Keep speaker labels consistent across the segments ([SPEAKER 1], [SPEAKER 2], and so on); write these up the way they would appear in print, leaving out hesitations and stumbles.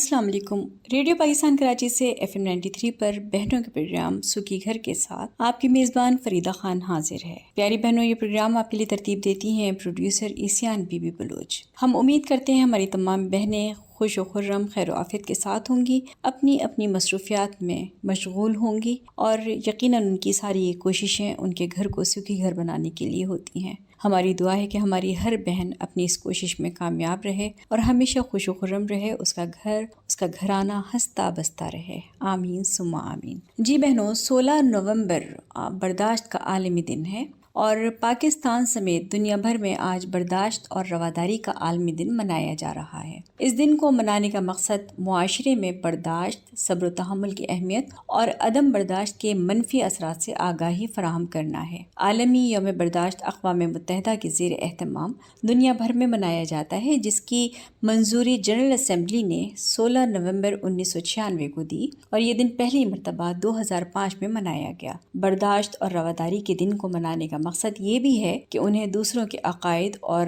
[SPEAKER 1] السلام علیکم۔ ریڈیو پاکستان کراچی سے FM 93 پر بہنوں کے پروگرام سکی گھر کے ساتھ آپ کی میزبان فریدہ خان حاضر ہے۔ پیاری بہنوں، یہ پروگرام آپ کے لیے ترتیب دیتی ہیں پروڈیوسر ایسیان بی بی بلوچ۔ ہم امید کرتے ہیں ہماری تمام بہنیں خوش و خرم، خیر و عافیت کے ساتھ ہوں گی، اپنی اپنی مصروفیات میں مشغول ہوں گی، اور یقیناً ان کی ساری یہ کوششیں ان کے گھر کو سکی گھر بنانے کے لیے ہوتی ہیں۔ ہماری دعا ہے کہ ہماری ہر بہن اپنی اس کوشش میں کامیاب رہے اور ہمیشہ خوش و خرم رہے، اس کا گھر، اس کا گھرانہ ہنستا بستا رہے، آمین ثم آمین۔ جی بہنوں، 16 نومبر برداشت کا عالمی دن ہے، اور پاکستان سمیت دنیا بھر میں آج برداشت اور رواداری کا عالمی دن منایا جا رہا ہے۔ اس دن کو منانے کا مقصد معاشرے میں برداشت، صبر و تحمل کی اہمیت اور عدم برداشت کے منفی اثرات سے آگاہی فراہم کرنا ہے۔ عالمی یوم برداشت اقوام متحدہ کے زیر اہتمام دنیا بھر میں منایا جاتا ہے، جس کی منظوری جنرل اسمبلی نے 16 نومبر 1996 کو دی، اور یہ دن پہلی مرتبہ 2005 میں منایا گیا۔ برداشت اور رواداری کے دن کو منانے کا مقصد یہ بھی ہے کہ انہیں دوسروں کے عقائد اور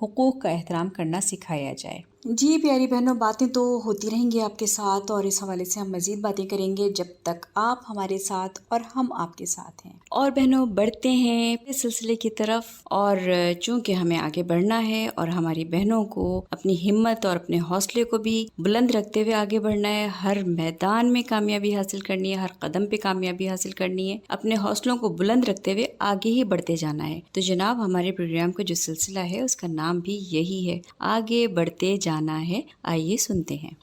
[SPEAKER 1] حقوق کا احترام کرنا سکھایا جائے۔ جی پیاری بہنوں، باتیں تو ہوتی رہیں گی آپ کے ساتھ، اور اس حوالے سے ہم مزید باتیں کریں گے جب تک آپ ہمارے ساتھ اور ہم آپ کے ساتھ ہیں۔ اور بہنوں، بڑھتے ہیں اس سلسلے کی طرف، اور چونکہ ہمیں آگے بڑھنا ہے اور ہماری بہنوں کو اپنی ہمت اور اپنے حوصلے کو بھی بلند رکھتے ہوئے آگے بڑھنا ہے، ہر میدان میں کامیابی حاصل کرنی ہے، ہر قدم پہ کامیابی حاصل کرنی ہے، اپنے حوصلوں کو بلند رکھتے ہوئے آگے ہی بڑھتے جانا ہے۔ تو جناب، ہمارے پروگرام کا جو سلسلہ ہے اس کا نام بھی یہی ہے، آگے بڑھتے جانا ہے۔ آئیے سنتے ہیں۔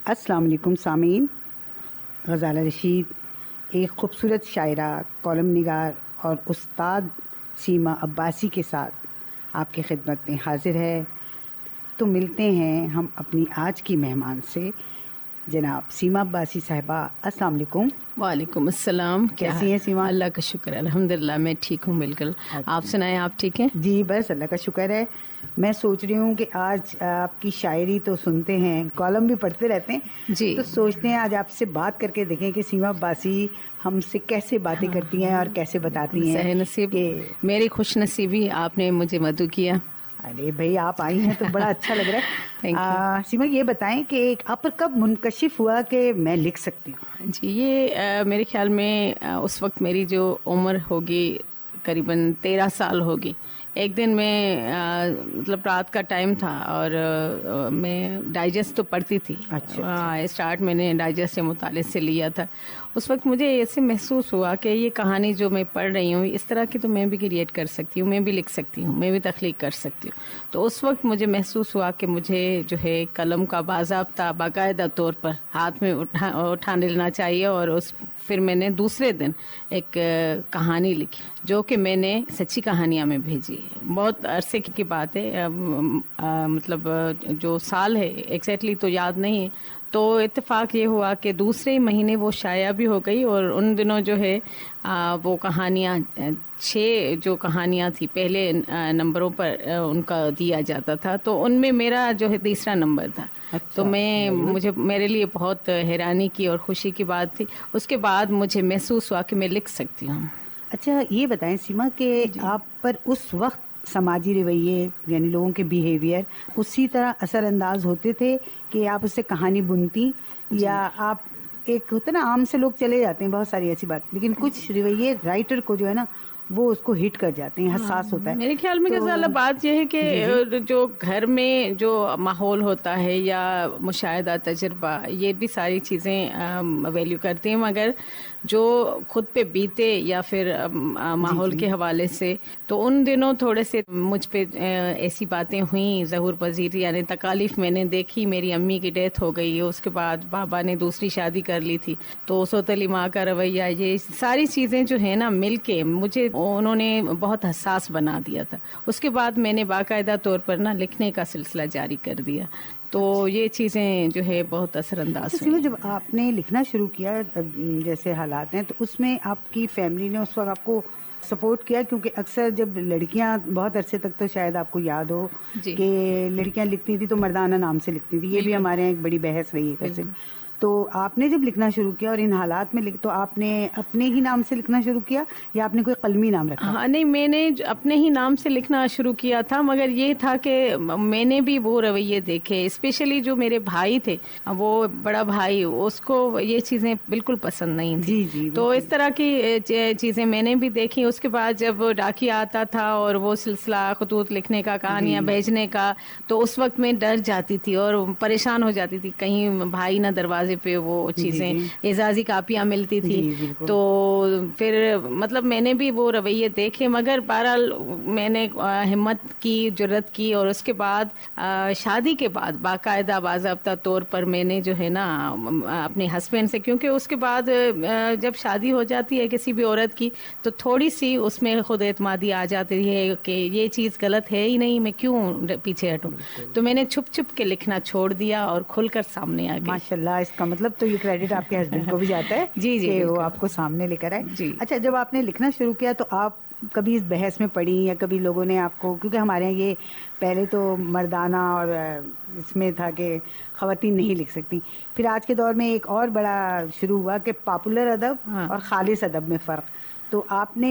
[SPEAKER 2] السلام علیکم سامعین، غزالہ رشید ایک خوبصورت شاعرہ، کالم نگار اور استاد سیما عباسی کے ساتھ آپ کی خدمت میں حاضر ہے۔ تو ملتے ہیں ہم اپنی آج کی مہمان سے، جناب سیما عباسی صاحبہ۔ السلام علیکم۔
[SPEAKER 3] وعلیکم السلام۔
[SPEAKER 2] کیسی ہیں سیما؟
[SPEAKER 3] اللہ کا شکر ہے، الحمدللہ میں ٹھیک ہوں بالکل۔ آپ سنائیں، آپ ٹھیک ہیں؟
[SPEAKER 2] جی بس اللہ کا شکر ہے۔ میں سوچ رہی ہوں کہ آج آپ کی شاعری تو سنتے ہیں، کالم بھی پڑھتے رہتے ہیں،
[SPEAKER 3] جی،
[SPEAKER 2] تو سوچتے ہیں آج آپ سے بات کر کے دیکھیں کہ سیما عباسی ہم سے کیسے باتیں کرتی ہیں اور کیسے بتاتی ہیں۔
[SPEAKER 3] صحیح نصیب، میری خوش نصیبی آپ نے مجھے مدعو کیا۔
[SPEAKER 2] ارے بھائی، آپ آئی ہیں تو بڑا اچھا لگ رہا ہے۔ سیما یہ بتائیں کہ آپ پر کب منکشف ہوا کہ میں لکھ سکتی ہوں؟
[SPEAKER 3] جی، یہ میرے خیال میں اس وقت میری جو عمر ہوگی قریباً 13 سال ہوگی۔ ایک دن میں مطلب رات کا ٹائم تھا اور میں ڈائجسٹ تو پڑھتی تھی۔ اسٹارٹ میں نے ڈائجسٹ سے مطالعے سے لیا تھا۔ اس وقت مجھے ایسے محسوس ہوا کہ یہ کہانی جو میں پڑھ رہی ہوں اس طرح کی تو میں بھی کریٹ کر سکتی ہوں، میں بھی لکھ سکتی ہوں، میں بھی تخلیق کر سکتی ہوں۔ تو اس وقت مجھے محسوس ہوا کہ مجھے جو ہے قلم کا باقاعدہ طور پر ہاتھ میں اٹھا لینا چاہیے، اور پھر میں نے دوسرے دن ایک کہانی لکھی جو کہ میں نے سچی کہانیاں میں بھیجی۔ بہت عرصے کی بات ہے، مطلب جو سال ہے ایگزیکٹلی تو یاد نہیں ہے۔ تو اتفاق یہ ہوا کہ دوسرے مہینے وہ شائع بھی ہو گئی، اور ان دنوں جو ہے وہ کہانیاں 6 جو کہانیاں تھی پہلے نمبروں پر ان کا دیا جاتا تھا، تو ان میں میرا جو ہے تیسرا نمبر تھا۔ تو میرے لیے بہت حیرانی کی اور خوشی کی بات تھی۔ اس کے بعد مجھے محسوس ہوا کہ میں لکھ سکتی ہوں۔
[SPEAKER 2] اچھا یہ بتائیں سیما کہ آپ پر اس وقت سماجی رویے یعنی لوگوں کے بیہیویئر اسی طرح اثر انداز ہوتے تھے کہ آپ اس سے کہانی بنتی، یا آپ ایک ہوتا نا عام سے لوگ چلے جاتے ہیں بہت ساری ایسی بات، لیکن کچھ رویے رائٹر کو جو ہے نا وہ اس کو ہٹ کر جاتے ہیں، حساس ہوتا ہے؟
[SPEAKER 3] میرے خیال میں غزالہ بات یہ ہے کہ جو گھر میں جو ماحول ہوتا ہے یا مشاہدہ، تجربہ، یہ بھی ساری چیزیں ویلیو کرتی ہیں، مگر جو خود پہ بیتے یا پھر ماحول کے حوالے سے، تو ان دنوں تھوڑے سے مجھ پہ ایسی باتیں ہوئیں ظہور پذیر، یعنی تکالیف میں نے دیکھی۔ میری امی کی ڈیتھ ہو گئی، اس کے بعد بابا نے دوسری شادی کر لی تھی، تو سوتلی ماں کا رویہ، یہ ساری چیزیں جو ہے نا مل کے مجھے انہوں نے بہت حساس بنا دیا تھا۔ اس کے بعد میں نے باقاعدہ طور پر نا لکھنے کا سلسلہ جاری کر دیا، تو یہ چیزیں جو ہے بہت اثر انداز ہوئی۔
[SPEAKER 2] جب آپ نے لکھنا شروع کیا، جیسے حالات ہیں، تو اس میں آپ کی فیملی نے اس وقت آپ کو سپورٹ کیا؟ کیونکہ اکثر جب لڑکیاں بہت عرصے تک تو شاید آپ کو یاد ہو کہ لڑکیاں لکھتی تھی تو مردانہ نام سے لکھتی تھی، یہ بھی ہمارے یہاں ایک بڑی بحث رہی ہے. تو آپ نے جب لکھنا شروع کیا اور ان حالات میں تو آپ نے اپنے ہی نام سے لکھنا شروع کیا یا آپ نے کوئی قلمی نام رکھا؟
[SPEAKER 3] ہاں نہیں، میں نے اپنے ہی نام سے لکھنا شروع کیا تھا، مگر یہ تھا کہ میں نے بھی وہ رویے دیکھے، اسپیشلی جو میرے بھائی تھے، وہ بڑا بھائی، اس کو یہ چیزیں بالکل پسند نہیں تھی.
[SPEAKER 2] جی
[SPEAKER 3] تو اس طرح کی چیزیں میں نے بھی دیکھی. اس کے بعد جب ڈاکیا آتا تھا اور وہ سلسلہ خطوط لکھنے کا، کہانیاں بھیجنے کا، تو اس وقت میں ڈر جاتی تھی اور پریشان ہو جاتی تھی کہیں بھائی نہ دروازے پہ وہ چیزیں اعزازی کاپیاں ملتی تھی. تو پھر مطلب میں نے بھی وہ رویے دیکھے، مگر بہرحال میں نے ہمت کی، جرت کی، اور اس کے بعد شادی کے بعد باقاعدہ باضابطہ طور پر میں نے جو ہے نا اپنے ہسبینڈ سے، کیونکہ اس کے بعد جب شادی ہو جاتی ہے کسی بھی عورت کی تو تھوڑی سی اس میں خود اعتمادی آ جاتی ہے کہ یہ چیز غلط ہے ہی نہیں، میں کیوں پیچھے ہٹوں. تو میں نے چھپ چھپ کے لکھنا چھوڑ دیا اور کھل کر سامنے آ گئی.
[SPEAKER 2] ماشاءاللہ، اس کا مطلب تو یہ کریڈٹ آپ کے ہسبینڈ کو بھی جاتا ہے کہ وہ آپ کو سامنے لے کر آئے. اچھا، جب آپ نے لکھنا شروع کیا تو آپ کبھی اس بحث میں پڑی یا کبھی لوگوں نے آپ کو، کیونکہ ہمارے یہاں یہ پہلے تو مردانہ اور اس میں تھا کہ خواتین نہیں لکھ سکتی، پھر آج کے دور میں ایک اور بڑا شروع ہوا کہ پاپولر ادب اور خالص ادب میں فرق، تو آپ نے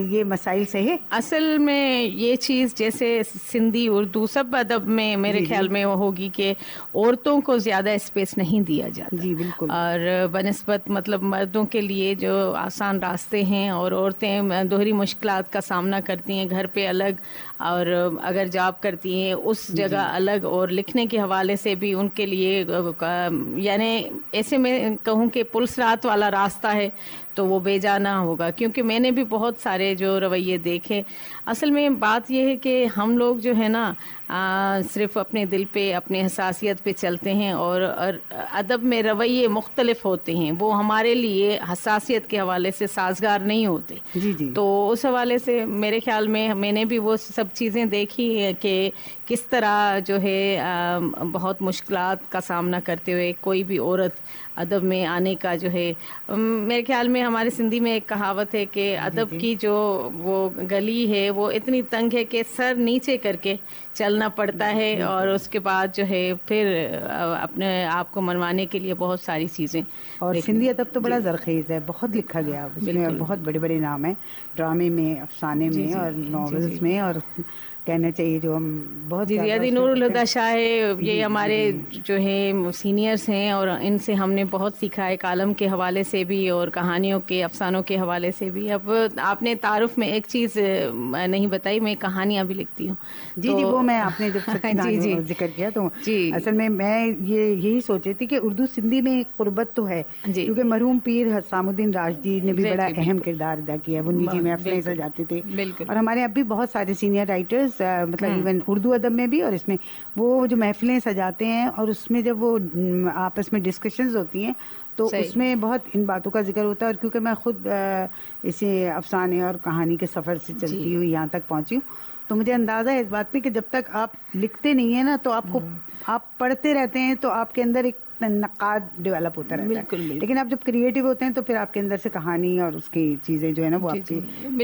[SPEAKER 2] یہ مسائل سہے؟
[SPEAKER 3] اصل میں یہ چیز جیسے سندھی، اردو، سب ادب میں میرے خیال میں وہ ہوگی کہ عورتوں کو زیادہ اسپیس نہیں دیا جاتا.
[SPEAKER 2] جی بالکل.
[SPEAKER 3] اور بنسبت مطلب مردوں کے لیے جو آسان راستے ہیں، اور عورتیں دوہری مشکلات کا سامنا کرتی ہیں، گھر پہ الگ اور اگر جاب کرتی ہیں اس جگہ الگ، اور لکھنے کے حوالے سے بھی ان کے لیے یعنی ایسے میں کہوں کہ پلس رات والا راستہ ہے تو وہ بے جانا ہوگا. کیونکہ میں نے بھی بہت سارے جو رویے دیکھے. اصل میں بات یہ ہے کہ ہم لوگ جو ہے نا صرف اپنے دل پہ، اپنے حساسیت پہ چلتے ہیں، اور ادب میں رویے مختلف ہوتے ہیں، وہ ہمارے لیے حساسیت کے حوالے سے سازگار نہیں ہوتے. تو اس حوالے سے میرے خیال میں نے بھی وہ سب چیزیں دیکھی کہ کس طرح جو ہے بہت مشکلات کا سامنا کرتے ہوئے کوئی بھی عورت ادب میں آنے کا جو ہے، میرے خیال میں ہمارے سندھی میں ایک کہاوت ہے کہ ادب کی جو وہ گلی ہے وہ اتنی تنگ ہے کہ سر نیچے کر کے چلنا پڑتا ہے، اور اس کے بعد جو ہے پھر اپنے آپ کو منوانے کے لیے بہت ساری چیزیں.
[SPEAKER 2] اور سندھی ادب تو بڑا زرخیز ہے، بہت لکھا گیا اس میں، بہت بڑے بڑے نام ہیں، ڈرامے میں، افسانے میں اور ناولز میں، اور کہنا چاہیے جو ہم بہت
[SPEAKER 3] زیادہ نور الہدیٰ شاہ یہ ہمارے جو ہے سینئرز ہیں، اور ان سے ہم نے بہت سیکھا ہے، کالم کے حوالے سے بھی اور کہانیوں کے، افسانوں کے حوالے سے بھی. اب آپ نے تعارف میں ایک چیز نہیں بتائی، میں کہانیاں بھی لکھتی ہوں.
[SPEAKER 2] جی وہ میں آپ نے جب ذکر کیا تو اصل میں یہی سوچ رہی تھی کہ اردو سندھی میں ایک قربت تو ہے، کیونکہ مرحوم پیر حسام الدین راشدی نے بھی بڑا اہم کردار ادا کیا ہے. وہ نجی محفلیں سجاتے تھے، اور ہمارے اب بھی بہت سارے سینئر رائٹرز مطلب ایون اردو ادب میں بھی، اور اس میں وہ جو محفلیں سجاتے ہیں اور اس میں جب وہ آپس میں ڈسکشنز ہوتی ہیں تو اس میں بہت ان باتوں کا ذکر ہوتا ہے. اور کیونکہ میں خود اسے افسانے اور کہانی کے سفر سے چلتی ہوئی یہاں تک پہنچی ہوں، تو مجھے اندازہ ہے اس بات پہ کہ جب تک آپ لکھتے نہیں ہیں نا تو آپ پڑھتے رہتے ہیں تو آپ کے اندر ایک نقاد ڈیولپ ہوتا رہتا ہے. لیکن آپ جب کریٹو ہوتے ہیں تو پھر آپ کے اندر سے کہانی اور اس کی چیزیں جو ہے نا وہ آپ کے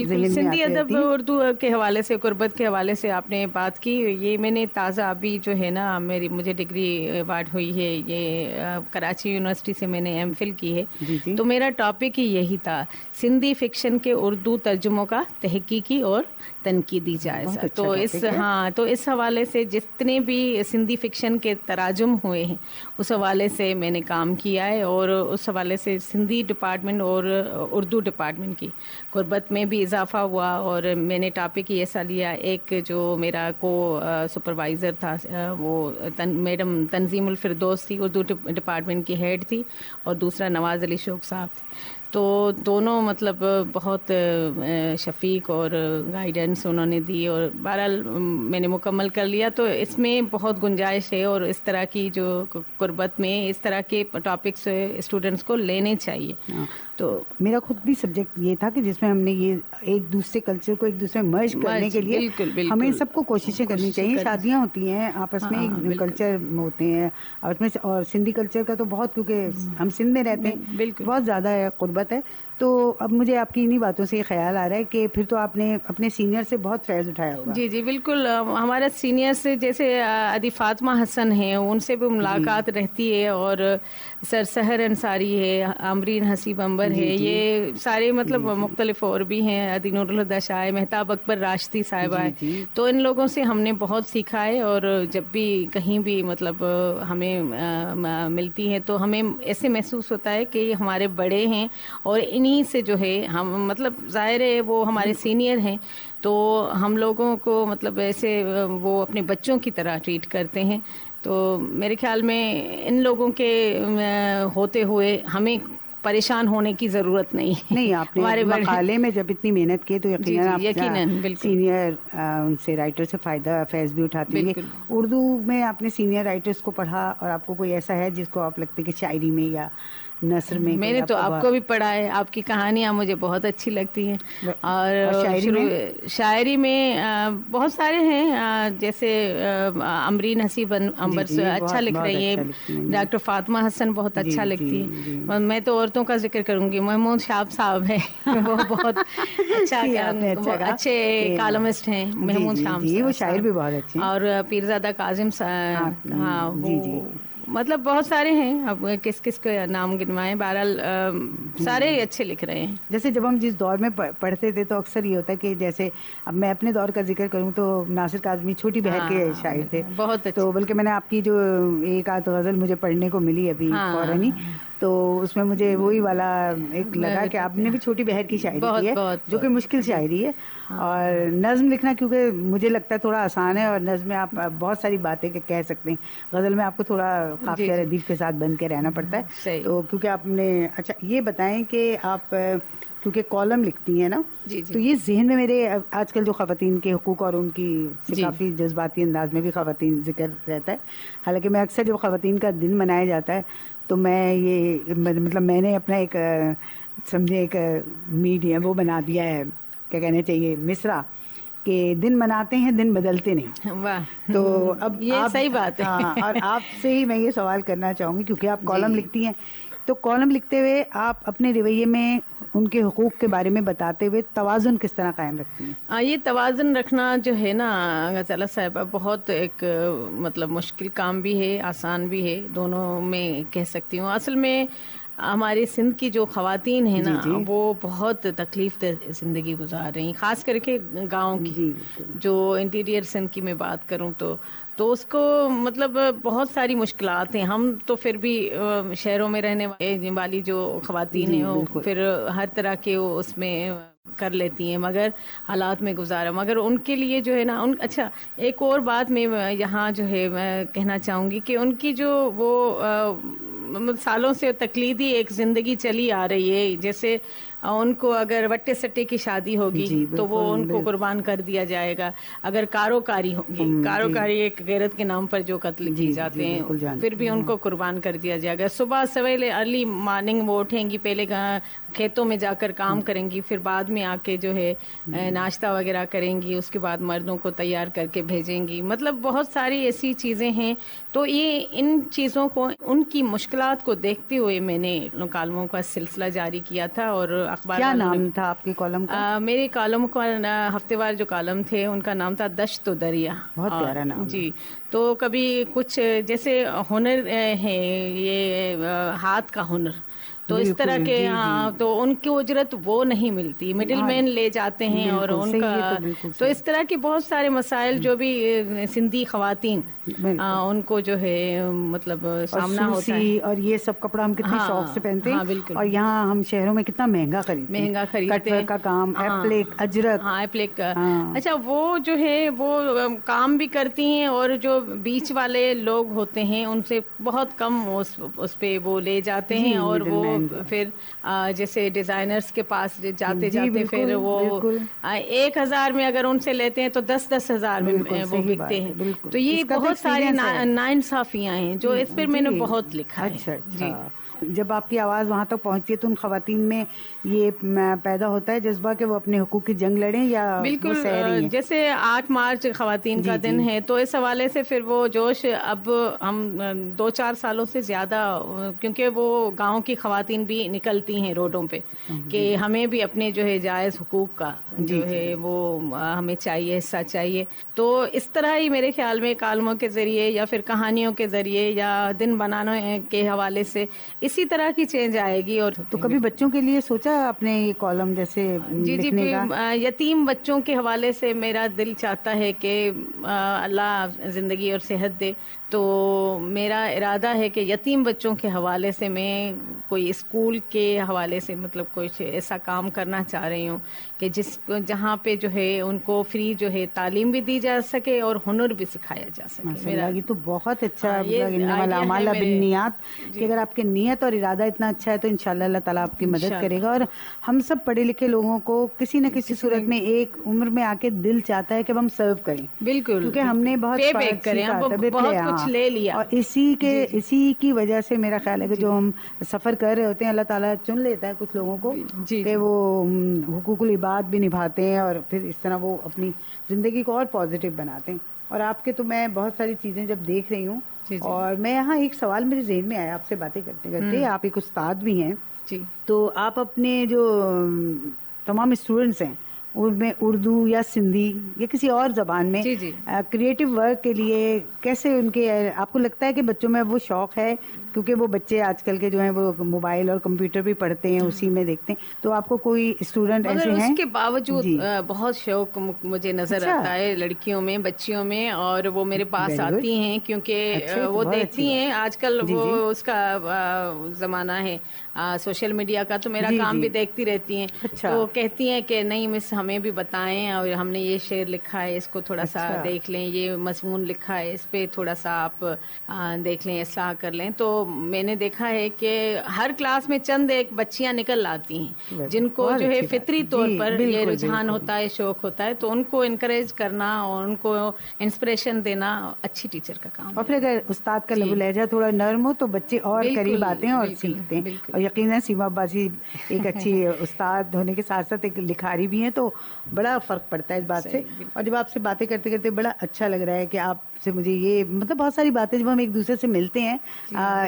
[SPEAKER 2] ذہن میں
[SPEAKER 3] سندھی ادب اردو کے حوالے سے، قربت کے حوالے سے آپ نے بات کی. یہ میں نے تازہ ابھی جو ہے نا مجھے ڈگری ایوارڈ ہوئی ہے، یہ کراچی یونیورسٹی سے میں نے ایم فل کی ہے. تو میرا ٹاپک ہی یہی تھا، سندھی فکشن کے اردو ترجموں کا تحقیقی اور تنقیدی جائزہ. تو اس حوالے سے جتنے بھی سندھی فکشن کے تراجم ہوئے ہیں اس حوالے سے میں نے کام کیا ہے، اور اس حوالے سے سندھی ڈپارٹمنٹ اور اردو ڈپارٹمنٹ کی قربت میں بھی اضافہ ہوا. اور میں نے ٹاپک ہی ایسا لیا، ایک جو میرا کو سپروائزر تھا وہ میڈم تنظیم الفردوس تھی، اردو ڈپارٹمنٹ کی ہیڈ تھی، اور دوسرا نواز علی شوق صاحب تھے. تو دونوں مطلب بہت شفیق اور گائیڈنس انہوں نے دی، اور بہرحال میں نے مکمل کر لیا. تو اس میں بہت گنجائش ہے، اور اس طرح کی جو قربت میں اس طرح کے ٹاپکس اسٹوڈنٹس کو لینے چاہیے. تو
[SPEAKER 2] میرا خود بھی سبجیکٹ یہ تھا کہ جس میں ہم نے یہ ایک دوسرے کلچر کو ایک دوسرے مرج کرنے کے لیے ہمیں سب کو کوششیں کرنی چاہیے. شادیاں ہوتی ہیں آپس میں، کلچر ہوتے ہیں آپس میں، اور سندھی کلچر کا تو بہت، کیونکہ ہم سندھ میں رہتے ہیں، بہت زیادہ قربت ہے. تو اب مجھے آپ کی انہی باتوں سے یہ خیال آ رہا ہے کہ پھر تو آپ نے اپنے سینئر سے بہت فیض اٹھایا ہوگا.
[SPEAKER 3] جی جی بالکل. ہمارا سینئر سے جیسے ادی فاطمہ حسن ہیں, ان سے بھی ملاقات رہتی ہے, اور سر سحر انصاری ہے, امرین حسیب انبر ہے, یہ سارے مطلب مختلف اور بھی ہیں, ادی نور الہدیٰ شاہ, مہتاب اکبر راشدی صاحبہ ہے. تو ان لوگوں سے ہم نے بہت سیکھا ہے, اور جب بھی کہیں بھی مطلب ہمیں ملتی ہیں تو ہمیں ایسے محسوس ہوتا ہے کہ یہ ہمارے بڑے ہیں, اور انہی سے جو ہے ہم مطلب ظاہر ہے وہ ہمارے سینئر ہیں, تو ہم لوگوں کو مطلب ایسے وہ اپنے بچوں کی طرح ٹریٹ کرتے ہیں. تو میرے خیال میں ان لوگوں کے ہوتے ہوئے ہمیں پریشان ہونے کی ضرورت نہیں ہے.
[SPEAKER 2] نہیں, آپ نے مقالے میں جب اتنی محنت کی تو یقیناً آپ سینئر ان سے رائٹر سے فیض بھی اٹھاتے ہیں. اردو میں آپ نے سینئر رائٹرز کو پڑھا, اور آپ کو کوئی ایسا ہے جس کو آپ لگتے کہ شاعری میں یا نثر میں؟
[SPEAKER 3] میں نے تو آپ کو بھی پڑھا ہے, آپ کی کہانیاں مجھے بہت اچھی لگتی ہیں, اور شاعری میں بہت سارے ہیں, جیسے امرین حسیب انبر سے اچھا لکھ رہی ہیں, ڈاکٹر فاطمہ حسن بہت اچھا لکھتی ہیں. میں تو عورتوں کا ذکر کروں گی, محمود شاب صاحب ہے, وہ بہت اچھے کالمسٹ ہیں, محمود شاب,
[SPEAKER 2] وہ شاعر بھی بہت اچھے,
[SPEAKER 3] اور پیرزادہ کاظم صاحب, ہاں مطلب بہت سارے ہیں, اب کس کس کے نام گنوائیں, بہرحال سارے اچھے لکھ رہے ہیں.
[SPEAKER 2] جیسے جب ہم جس دور میں پڑھتے تھے تو اکثر یہ ہوتا ہے کہ جیسے اب میں اپنے دور کا ذکر کروں تو ناصر کاظمی چھوٹی بہر کے شاعر تھے,
[SPEAKER 3] بہت
[SPEAKER 2] تو بلکہ میں نے آپ کی جو ایک آدھ غزل مجھے پڑھنے کو ملی ابھی فوراً ہی, تو اس میں مجھے وہی والا ایک لگا کہ آپ نے بھی چھوٹی بہر کی شاعری کی ہے, جو کہ مشکل شاعری ہے, اور نظم لکھنا کیونکہ مجھے لگتا ہے تھوڑا آسان ہے, اور نظم میں آپ بہت ساری باتیں کہہ سکتے ہیں, غزل میں آپ کو تھوڑا قافیہ ردیف کے ساتھ بن کے رہنا پڑتا ہے. تو کیونکہ آپ نے, اچھا یہ بتائیں کہ آپ کیونکہ کالم لکھتی ہیں نا, تو یہ ذہن میں میرے آج کل جو خواتین کے حقوق اور ان کی کافی جذباتی انداز میں بھی خواتین ذکر رہتا ہے, حالانکہ میں اکثر جب خواتین کا دن منایا جاتا ہے تو میں یہ مطلب میں نے اپنا ایک سمجھے ایک میڈیا وہ بنا دیا ہے, کیا کہنا چاہیے, مصرع, کہ دن مناتے ہیں دن بدلتے نہیں. تو اب
[SPEAKER 3] یہ صحیح بات ہے.
[SPEAKER 2] اور آپ سے ہی میں یہ سوال کرنا چاہوں گی, کیونکہ آپ کالم لکھتی ہیں, تو کالم لکھتے ہوئے آپ اپنے رویے میں ان کے حقوق کے بارے میں بتاتے ہوئے توازن کس طرح قائم رکھتی ہیں؟
[SPEAKER 3] یہ توازن رکھنا جو ہے نا غزالہ صاحبہ, بہت ایک مطلب مشکل کام بھی ہے, آسان بھی ہے, دونوں میں کہہ سکتی ہوں. اصل میں ہماری سندھ کی جو خواتین ہیں نا, وہ بہت تکلیف دہ زندگی گزار رہی ہیں, خاص کر کے گاؤں کی. جو انٹیریئر سندھ کی میں بات کروں تو اس کو مطلب بہت ساری مشکلات ہیں. ہم تو پھر بھی شہروں میں رہنے والی جو خواتین ہیں وہ پھر ہر طرح کے اس میں کر لیتی ہیں, مگر حالات میں گزارا, مگر ان کے لیے جو ہے نا اچھا ایک اور بات میں یہاں جو ہے میں کہنا چاہوں گی کہ ان کی جو وہ سالوں سے تقلیدی ایک زندگی چلی آ رہی ہے, جیسے ان کو اگر وٹے سٹے کی شادی ہوگی تو وہ ان کو قربان کر دیا جائے گا, اگر کاروکاری ہوگی, کاروکاری ایک غیرت کے نام پر جو قتل کیے جاتے ہیں پھر بھی ان کو قربان کر دیا جائے گا. صبح سویرے ارلی مارننگ وہ اٹھیں گی, پہلے کھیتوں میں جا کر کام کریں گی, پھر بعد میں آ کے جو ہے ناشتہ وغیرہ کریں گی, اس کے بعد مردوں کو تیار کر کے بھیجیں گی. مطلب بہت ساری ایسی چیزیں ہیں. تو یہ ان چیزوں کو, ان کی مشکلات کو دیکھتے ہوئے میں نے کالموں کا سلسلہ جاری کیا تھا. اور اخبار,
[SPEAKER 2] کیا نام تھا آپ کے کالم کا؟
[SPEAKER 3] میرے کالم کا ہفتے وار جو کالم تھے ان کا نام تھا دشت و دریا.
[SPEAKER 2] بہت پیارا نام.
[SPEAKER 3] جی, تو کبھی کچھ جیسے ہنر ہے, یہ ہاتھ کا ہنر, تو اس طرح کے تو ان کی اجرت وہ نہیں ملتی, مڈل مین لے جاتے ہیں, اور ان کا تو اس طرح کے بہت سارے مسائل جو بھی سندھی خواتین ان کو جو ہے مطلب سامنا ہوتا ہے.
[SPEAKER 2] اور یہ سب کپڑا ہم کتنے شوق سے پہنتے ہیں, اور یہاں ہم شہروں میں کتنا مہنگا خریدتے ہیں, کا کام, ایپلک, اجرک.
[SPEAKER 3] ہاں ایپلک. اچھا وہ جو ہے وہ کام بھی کرتی ہیں, اور جو بیچ والے لوگ ہوتے ہیں ان سے بہت کم اس پہ وہ لے جاتے ہیں, اور وہ پھر جیسے ڈیزائنرز کے پاس جاتے جاتے پھر وہ 1,000 میں اگر ان سے لیتے ہیں تو 10,000 میں وہ بکتے ہیں. تو یہ بہت ساری ناانصافیاں ہیں جو اس پر میں نے بہت لکھا ہے.
[SPEAKER 2] اچھا. جب آپ کی آواز وہاں تک پہنچتی ہے تو ان خواتین میں یہ پیدا ہوتا ہے جذبہ کہ وہ اپنے حقوق کی جنگ لڑیں یا
[SPEAKER 3] بالکل
[SPEAKER 2] وہ سہ رہی ہیں؟
[SPEAKER 3] جیسے 8 مارچ خواتین کا دن ہے تو اس حوالے سے پھر وہ جوش اب ہم 2-4 سالوں سے زیادہ، کیونکہ وہ گاؤں کی خواتین بھی نکلتی ہیں روڈوں پہ کہ ہمیں بھی اپنے جو ہے جائز حقوق کا جو ہے وہ ہمیں چاہیے، حصہ چاہیے. تو اس طرح ہی میرے خیال میں کالموں کے ذریعے یا پھر کہانیوں کے ذریعے یا دن بنانے کے حوالے سے اسی طرح کی چینج آئے گی. اور
[SPEAKER 2] تو کبھی بچوں کے لیے سوچا اپنے یہ کالم جیسے لکھنے کا؟
[SPEAKER 3] یتیم بچوں کے حوالے سے میرا دل چاہتا ہے کہ اللہ زندگی اور صحت دے، تو میرا ارادہ ہے کہ یتیم بچوں کے حوالے سے میں کوئی اسکول کے حوالے سے مطلب کچھ ایسا کام کرنا چاہ رہی ہوں کہ جہاں پہ جو ہے ان کو فری جو ہے تعلیم بھی دی جا سکے اور ہنر بھی سکھایا جا سکے.
[SPEAKER 2] یہ تو بہت اچھا بالنیات کہ اگر آپ کی نیت اور ارادہ اتنا اچھا ہے تو انشاءاللہ اللہ تعالیٰ آپ کی مدد کرے گا. اور ہم سب پڑھے لکھے لوگوں کو کسی نہ کسی صورت میں ایک عمر میں آ کے دل چاہتا ہے کہ ہم سرو کریں.
[SPEAKER 3] بالکل،
[SPEAKER 2] کیونکہ ہم نے بہت
[SPEAKER 3] کچھ لے لیا
[SPEAKER 2] اور اسی کی وجہ سے میرا خیال ہے کہ جو ہم سفر کر رہے ہوتے ہیں اللہ تعالیٰ چن لیتا ہے کچھ لوگوں کو کہ وہ حقوق العباد بھی نبھاتے ہیں اور پھر اس طرح وہ اپنی زندگی کو اور پازیٹیو بناتے ہیں. اور آپ کے تو میں بہت ساری چیزیں جب دیکھ رہی ہوں اور میں یہاں ایک سوال میرے ذہن میں آیا آپ سے باتیں کرتے کرتے. آپ ایک استاد بھی ہیں تو آپ اپنے جو تمام اسٹوڈنٹس ہیں ان میں اردو یا سندھی یا کسی اور زبان میں کریٹو ورک کے لیے کیسے ان کے آپ کو لگتا ہے کہ بچوں میں وہ شوق ہے؟ کیونکہ وہ بچے آج کل کے جو ہیں وہ موبائل اور کمپیوٹر بھی پڑھتے ہیں، اسی میں دیکھتے ہیں. تو آپ کو کوئی اسٹوڈنٹ ایسے ہیں؟
[SPEAKER 3] اس کے باوجود بہت شوق مجھے نظر آتا ہے لڑکیوں میں، بچیوں میں، اور وہ میرے پاس آتی ہیں کیونکہ وہ دیکھتی ہیں آج کل وہ اس کا زمانہ ہے سوشل میڈیا کا، تو میرا کام بھی دیکھتی رہتی ہیں. تو کہتی ہیں کہ نہیں مس ہمیں بھی بتائیں، اور ہم نے یہ شعر لکھا ہے اس کو تھوڑا سا دیکھ لیں، یہ مضمون لکھا ہے اس پہ تھوڑا سا آپ دیکھ لیں، اصلاح کر لیں. تو میں نے دیکھا ہے کہ ہر کلاس میں چند ایک بچیاں نکل آتی ہیں جن کو جو ہے فطری طور پر یہ رجحان ہوتا ہے، شوق ہوتا ہے، تو ان کو انکریج کرنا اور ان کو انسپریشن دینا اچھی ٹیچر کا کام.
[SPEAKER 2] اور پھر اگر استاد کا لب و لہجہ تھوڑا نرم ہو تو بچے اور قریب آتے ہیں اور سیکھتے ہیں. اور یقیناً سیما بازی ایک اچھی استاد ہونے کے ساتھ ساتھ ایک لکھاری بھی ہیں، تو بڑا فرق پڑتا ہے اس بات سے. اور جب آپ سے باتیں کرتے کرتے بڑا اچھا لگ رہا ہے کہ آپ سے مجھے یہ مطلب بہت ساری باتیں جب ہم ایک دوسرے سے ملتے ہیں،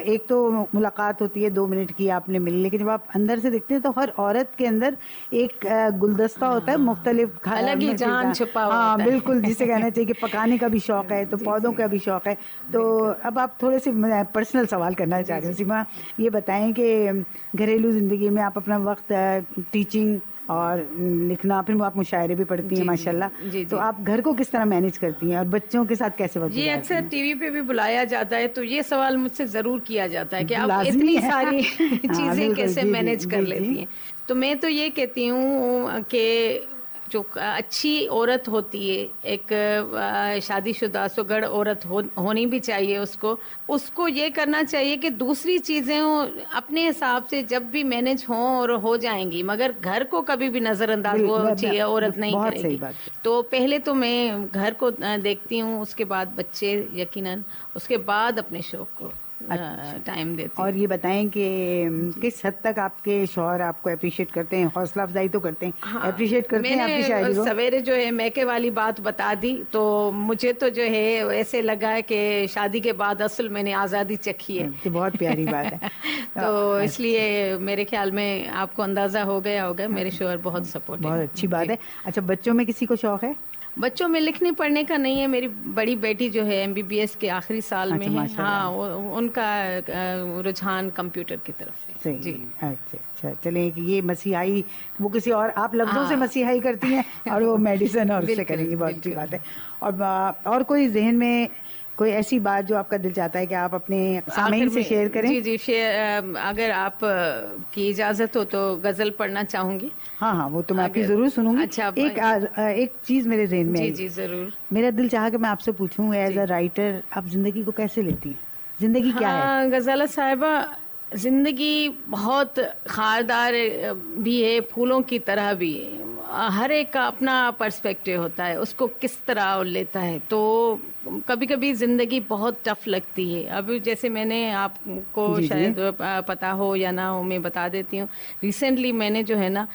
[SPEAKER 2] ایک تو ملاقات ہوتی ہے 2 منٹ کی آپ نے ملی، لیکن جب آپ اندر سے دیکھتے ہیں تو ہر عورت کے اندر ایک گلدستہ ہوتا ہے مختلف
[SPEAKER 3] الگ ہی جان چھپا ہوا ہوتا ہے.
[SPEAKER 2] بالکل، جسے کہنا چاہیے کہ پکانے کا بھی شوق ہے تو پودوں کا بھی شوق ہے. تو اب آپ تھوڑے سے پرسنل سوال کرنا چاہ رہے ہیں. سیما یہ بتائیں کہ گھریلو زندگی میں آپ اپنا وقت ٹیچنگ اور لکھنا، پھر آپ مشاعرے بھی پڑھتی ہیں ماشاءاللہ، تو آپ گھر کو کس طرح مینیج کرتی ہیں اور بچوں کے ساتھ کیسے وقت؟
[SPEAKER 3] یہ اکثر ٹی وی پہ بھی بلایا جاتا ہے تو یہ سوال مجھ سے ضرور کیا جاتا ہے کہ آپ اتنی ساری چیزیں کیسے مینیج کر لیتی ہیں. تو میں تو یہ کہتی ہوں کہ جو اچھی عورت ہوتی ہے، ایک شادی شدہ سگڑ عورت ہونی بھی چاہیے، اس کو یہ کرنا چاہیے کہ دوسری چیزیں اپنے حساب سے جب بھی مینیج ہوں اور ہو جائیں گی، مگر گھر کو کبھی بھی نظر انداز وہ عورت نہیں کرے گی. تو پہلے تو میں گھر کو دیکھتی ہوں، اس کے بعد بچے یقیناً، اس کے بعد اپنے شوق کو ٹائم دیتے ہیں.
[SPEAKER 2] اور یہ بتائیں کہ کس حد تک آپ کے شوہر آپ کو اپریشیٹ کرتے ہیں؟ حوصلہ افزائی تو کرتے ہیں، اپریشیٹ کرتے ہیں آپ کی شاعری کو؟
[SPEAKER 3] سویرے جو ہے میکے والی بات بتا دی تو مجھے تو جو ہے ایسے لگا ہے کہ شادی کے بعد اصل میں نے آزادی چکھی ہے.
[SPEAKER 2] بہت پیاری بات ہے.
[SPEAKER 3] تو اس لیے میرے خیال میں آپ کو اندازہ ہو گیا ہوگا میرے شوہر بہت سپورٹ.
[SPEAKER 2] بہت اچھی بات ہے. اچھا، بچوں میں کسی کو شوق ہے؟
[SPEAKER 3] بچوں میں لکھنے پڑھنے کا نہیں ہے. میری بڑی بیٹی جو ہے MBBS کے آخری سال میں ہے، ہاں ان کا رجحان کمپیوٹر کی طرف ہے.
[SPEAKER 2] جی اچھا چلیں کہ یہ مسیحائی وہ کسی اور آپ لفظوں سے مسیحائی کرتی ہیں اور وہ میڈیسن اور اس سے کریں گی. بہت اچھی بات ہے. اور کوئی ذہن میں کوئی ایسی بات جو آپ کا دل چاہتا ہے کہ آپ اپنے سامعین سے شیئر کریں؟
[SPEAKER 3] جی اگر آپ کی اجازت ہو تو غزل پڑھنا چاہوں گی.
[SPEAKER 2] ہاں وہ تو میں آپ کی ضرور سنوں گی.
[SPEAKER 3] اچھا،
[SPEAKER 2] ایک چیز میرے ذہن میں
[SPEAKER 3] جی ضرور.
[SPEAKER 2] میرا دل چاہا کہ میں آپ سے پوچھوں ایز اے رائٹر آپ زندگی کو کیسے لیتی ہیں؟ زندگی کیا ہے؟
[SPEAKER 3] غزالہ صاحبہ، زندگی بہت خاردار بھی ہے، پھولوں کی طرح بھی ہے. ہر ایک کا اپنا پرسپیکٹیو ہوتا ہے، اس کو کس طرح لیتا ہے. تو کبھی کبھی زندگی بہت ٹف لگتی ہے. اب جیسے میں نے آپ کو شاید پتا ہو یا نہ ہو, میں بتا دیتی ہوں. ریسنٹلی میں نے جو ہے نا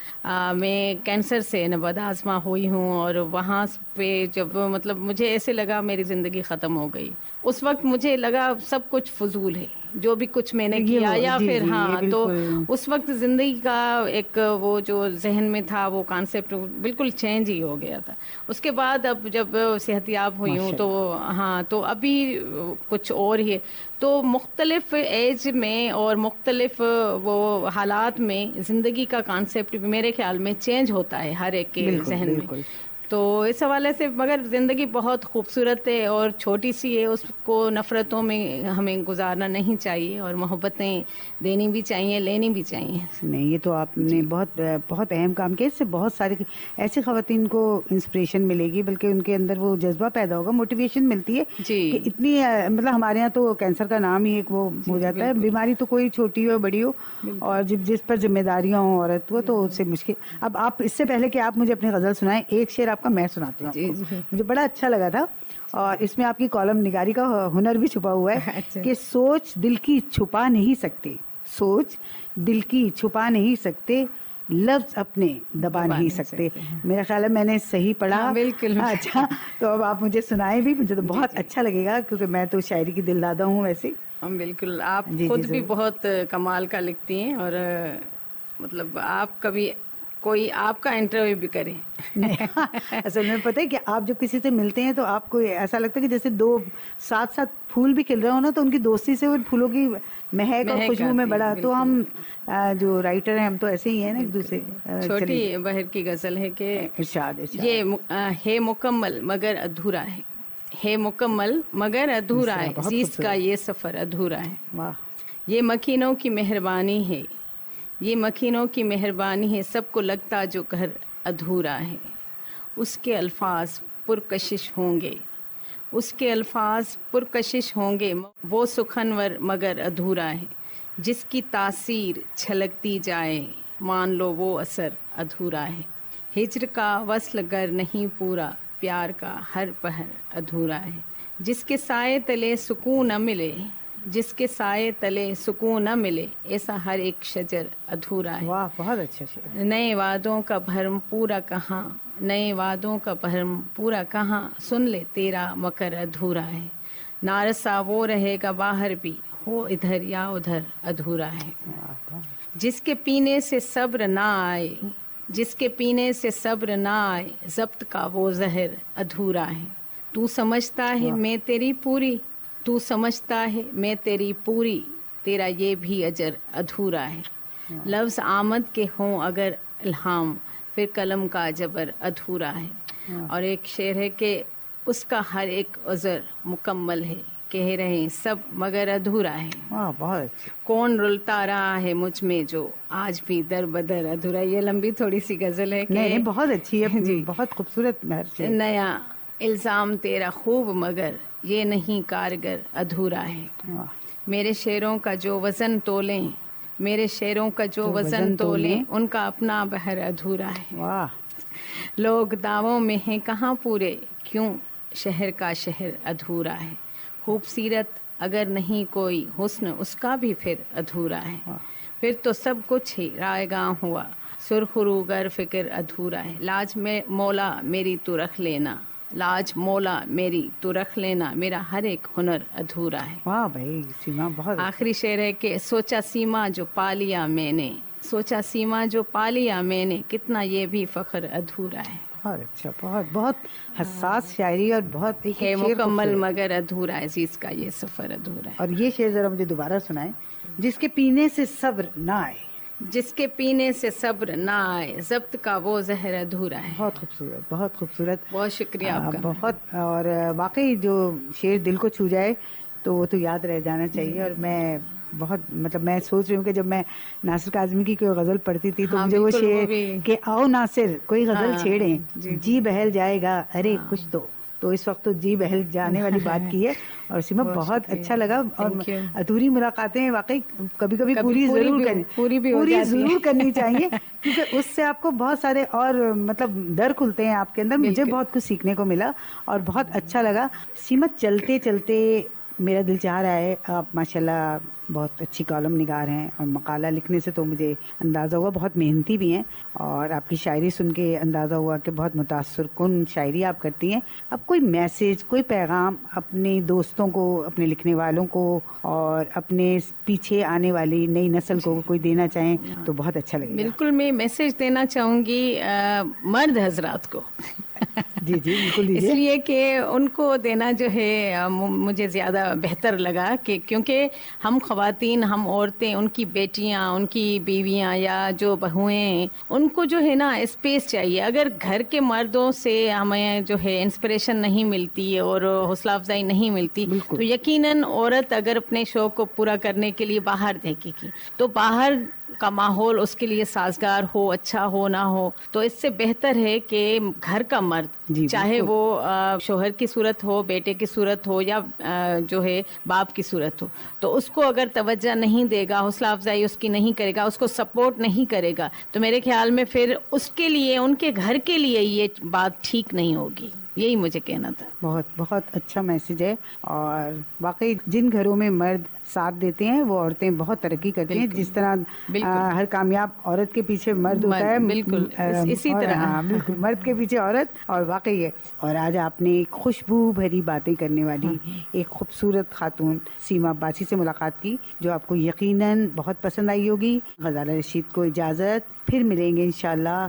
[SPEAKER 3] میں کینسر سے نبرد آزما ہوئی ہوں, اور وہاں پہ جب مطلب مجھے ایسے لگا میری زندگی ختم ہو گئی. اس وقت مجھے لگا سب کچھ فضول ہے جو بھی کچھ میں نے کیا, یا پھر ہاں تو اس وقت زندگی کا ایک وہ جو ذہن میں تھا وہ کانسیپٹ بالکل چینج ہی ہو گیا تھا. اس کے بعد اب جب صحت یاب ہوئی ہوں تو ہاں تو ابھی کچھ اور ہی ہے. تو مختلف ایج میں اور مختلف وہ حالات میں زندگی کا کانسیپٹ میرے خیال میں چینج ہوتا ہے ہر ایک کے ذہن میں. تو اس حوالے سے مگر زندگی بہت خوبصورت ہے اور چھوٹی سی ہے, اس کو نفرتوں میں ہمیں گزارنا نہیں چاہیے, اور محبتیں دینی بھی چاہیے, لینی بھی چاہیے.
[SPEAKER 2] نہیں, یہ تو آپ نے بہت بہت اہم کام کیا. اس سے بہت ساری ایسی خواتین کو انسپریشن ملے گی, بلکہ ان کے اندر وہ جذبہ پیدا ہوگا, موٹیویشن ملتی ہے کہ اتنی مطلب ہمارے ہاں تو کینسر کا نام ہی ایک وہ ہو جاتا ہے. بیماری تو کوئی چھوٹی ہو بڑی ہو, اور جس پر ذمہ داریاں ہوں عورت وہ تو اس سے مشکل. اب آپ اس سے پہلے کہ آپ مجھے اپنی غزل سنائیں, ایک شعر آپ کا میں سناتی ہوں آپ کو, مجھے بڑا اچھا لگا تھا, اور اس میں آپ کی کالم نگاری کا ہنر بھی چھپا ہوا ہے کہ سوچ دل کی چھپا نہیں سکتے, سوچ دل کی چھپا نہیں سکتے, لفظ اپنے دبا نہیں سکتے. میرا خیال ہے میں نے صحیح پڑھا.
[SPEAKER 3] بالکل.
[SPEAKER 2] اچھا, تو اب آپ مجھے سنائیں بھی, مجھے تو بہت اچھا لگے گا, کیونکہ میں تو شاعری کی دل دادا ہوں ویسے.
[SPEAKER 3] بالکل, آپ خود بھی بہت کمال کا لکھتی ہیں, اور مطلب آپ کبھی کوئی آپ کا انٹرویو بھی کریں.
[SPEAKER 2] اصل میں پتہ ہے کہ آپ جب کسی سے ملتے ہیں تو آپ کو ایسا لگتا ہے کہ جیسے دو ساتھ ساتھ پھول بھی کھل رہے ہو نا, تو ان کی دوستی سے وہ پھولوں کی مہک اور خوشبو میں بڑا. تو ہم جو رائٹر ہیں ہم تو ایسے ہی ہیں نا ایک دوسرے.
[SPEAKER 3] چھوٹی بہر کی غزل ہے کہ
[SPEAKER 2] ارشاد
[SPEAKER 3] یہ ہے مکمل مگر ادھورا ہے, ہے مکمل مگر ادھورا ہے, عزیز کا یہ سفر ادھورا ہے.
[SPEAKER 2] واہ,
[SPEAKER 3] یہ مکینوں کی مہربانی ہے, یہ مکینوں کی مہربانی ہے, سب کو لگتا جو گھر ادھورا ہے. اس کے الفاظ پرکشش ہوں گے, اس کے الفاظ پرکشش ہوں گے, وہ سخنور مگر ادھورا ہے. جس کی تاثیر چھلکتی جائے مان لو وہ اثر ادھورا ہے. ہجر کا وصل گر نہیں پورا, پیار کا ہر پہر ادھورا ہے. جس کے سائے تلے سکون نہ ملے, جس کے سائے تلے سکون نہ ملے, ایسا ہر ایک شجر ادھورا ہے.
[SPEAKER 2] واہ, بہت اچھا شعر.
[SPEAKER 3] نئے وعدوں کا بھرم پورا کہاں, نئے وعدوں کا بھرم پورا کہاں, سن لے تیرا مکر ادھورا ہے. نارسا وہ رہے گا باہر بھی, ہو ادھر یا ادھر ادھورا ہے. جس کے پینے سے صبر نہ آئے, جس کے پینے سے صبر نہ آئے, ضبط کا وہ زہر ادھورا ہے. تو سمجھتا ہے میں تیری پوری, تو سمجھتا ہے میں تیری پوری, تیرا یہ بھی اجر ادھورا ہے. لفظ آمد کے ہوں اگر الہام, پھر قلم کا جبر ادھورا ہے. اور ایک شعر ہے کہ اس کا ہر ایک عذر مکمل ہے, کہہ رہے سب مگر ادھورا ہے.
[SPEAKER 2] بہت اچھا.
[SPEAKER 3] کون رلتا رہا ہے مجھ میں جو آج بھی در بدر ادھورا. یہ لمبی تھوڑی سی غزل ہے کہ
[SPEAKER 2] نہیں, بہت اچھی ہے, جی بہت خوبصورت.
[SPEAKER 3] نیا الزام تیرا خوب مگر یہ نہیں کارگر ادھورا ہے. میرے شعروں کا جو وزن تولیں, میرے شعروں کا جو وزن تولیں, ان کا اپنا بحر ادھورا ہے.
[SPEAKER 2] واہ,
[SPEAKER 3] لوگ دعووں میں ہیں کہاں پورے, کیوں شہر کا شہر ادھورا ہے. خوبصورت اگر نہیں کوئی حسن, اس کا بھی پھر ادھورا ہے. پھر تو سب کچھ ہی رائے گاں ہوا, سرخرو گر فکر ادھورا ہے. لاج میں مولا میری تو رکھ لینا, لاج مولا میری تو رکھ لینا, میرا ہر ایک ہنر ادھورا ہے.
[SPEAKER 2] واہ بھائی سیما, بہت.
[SPEAKER 3] آخری شعر ہے کہ سوچا سیما جو پا لیا میں نے, سوچا سیما جو پا لیا میں نے, کتنا یہ بھی فخر ادھورا ہے.
[SPEAKER 2] بہت اچھا, بہت بہت حساس شاعری, اور بہت
[SPEAKER 3] ہے مکمل مگر ادھورا, عزیز کا یہ سفر ادھورا ہے.
[SPEAKER 2] اور یہ شعر ذرا مجھے دوبارہ سنائیں. جس کے پینے سے صبر نہ آئے,
[SPEAKER 3] جس کے پینے سے صبر نہ آئے, ضبط کا وہ زہر ادھورا ہے.
[SPEAKER 2] بہت خوبصورت, بہت خوبصورت.
[SPEAKER 3] بہت شکریہ آپ کا.
[SPEAKER 2] بہت. اور واقعی جو شعر دل کو چھو جائے تو وہ تو یاد رہ جانا چاہیے. اور میں بہت مطلب میں سوچ رہی ہوں کہ جب میں ناصر کاظمی کی کوئی غزل پڑھتی تھی تو مجھے وہ شعر کہ آؤ ناصر کوئی غزل چھیڑیں, جی بہل جائے گا ارے کچھ تو, تو اس وقت تو جی بہل جانے والی بات کی ہے. اور سیما بہت اچھا لگا, اور ادھوری ملاقاتیں واقعی کبھی کبھی پوری ضرور کرنی چاہیے, کیونکہ اس سے آپ کو بہت سارے اور مطلب در کھلتے ہیں آپ کے اندر. مجھے بہت کچھ سیکھنے کو ملا اور بہت اچھا لگا. سیما چلتے چلتے میرا دل چاہ رہا ہے, آپ ماشاءاللہ بہت اچھی کالم نگار ہیں, اور مقالہ لکھنے سے تو مجھے اندازہ ہوا بہت محنتی بھی ہیں, اور آپ کی شاعری سن کے اندازہ ہوا کہ بہت متاثر کن شاعری آپ کرتی ہیں. اب کوئی میسیج, کوئی پیغام اپنے دوستوں کو, اپنے لکھنے والوں کو, اور اپنے پیچھے آنے والی نئی نسل کو کوئی دینا چاہیں تو بہت اچھا لگے گا.
[SPEAKER 3] بالکل, میں میسیج دینا چاہوں گی مرد حضرات کو.
[SPEAKER 2] جی بالکل دیجیے.
[SPEAKER 3] اس لیے کہ ان کو دینا جو ہے مجھے زیادہ بہتر لگا, کہ کیونکہ ہم خواتین, ہم عورتیں, ان کی بیٹیاں, ان کی بیویاں یا جو بہویں ہیں, ان کو جو ہے نا اسپیس چاہیے. اگر گھر کے مردوں سے ہمیں جو ہے انسپریشن نہیں ملتی اور حوصلہ افزائی نہیں ملتی, تو یقیناً عورت اگر اپنے شوق کو پورا کرنے کے لیے باہر دیکھے گی, تو باہر کا ماحول اس کے لیے سازگار ہو, اچھا ہو نہ ہو, تو اس سے بہتر ہے کہ گھر کا مرد, چاہے وہ شوہر کی صورت ہو, بیٹے کی صورت ہو, یا جو ہے باپ کی صورت ہو, تو اس کو اگر توجہ نہیں دے گا, حوصلہ افزائی اس کی نہیں کرے گا, اس کو سپورٹ نہیں کرے گا, تو میرے خیال میں پھر اس کے لیے, ان کے گھر کے لیے یہ بات ٹھیک نہیں ہوگی. یہی مجھے کہنا تھا.
[SPEAKER 2] بہت اچھا میسج ہے, اور واقعی جن گھروں میں مرد ساتھ دیتے ہیں وہ عورتیں بہت ترقی کرتی ہیں. جس طرح ہر کامیاب عورت کے پیچھے مرد ہوتا ہے,
[SPEAKER 3] بالکل اسی طرح
[SPEAKER 2] بالکل مرد کے پیچھے عورت. اور واقعی ہے. اور آج آپ نے ایک خوشبو بھری باتیں کرنے والی ایک خوبصورت خاتون سیما عباسی سے ملاقات کی, جو آپ کو یقیناً بہت پسند آئی ہوگی. غزالہ رشید کو اجازت, پھر ملیں گے انشاءاللہ.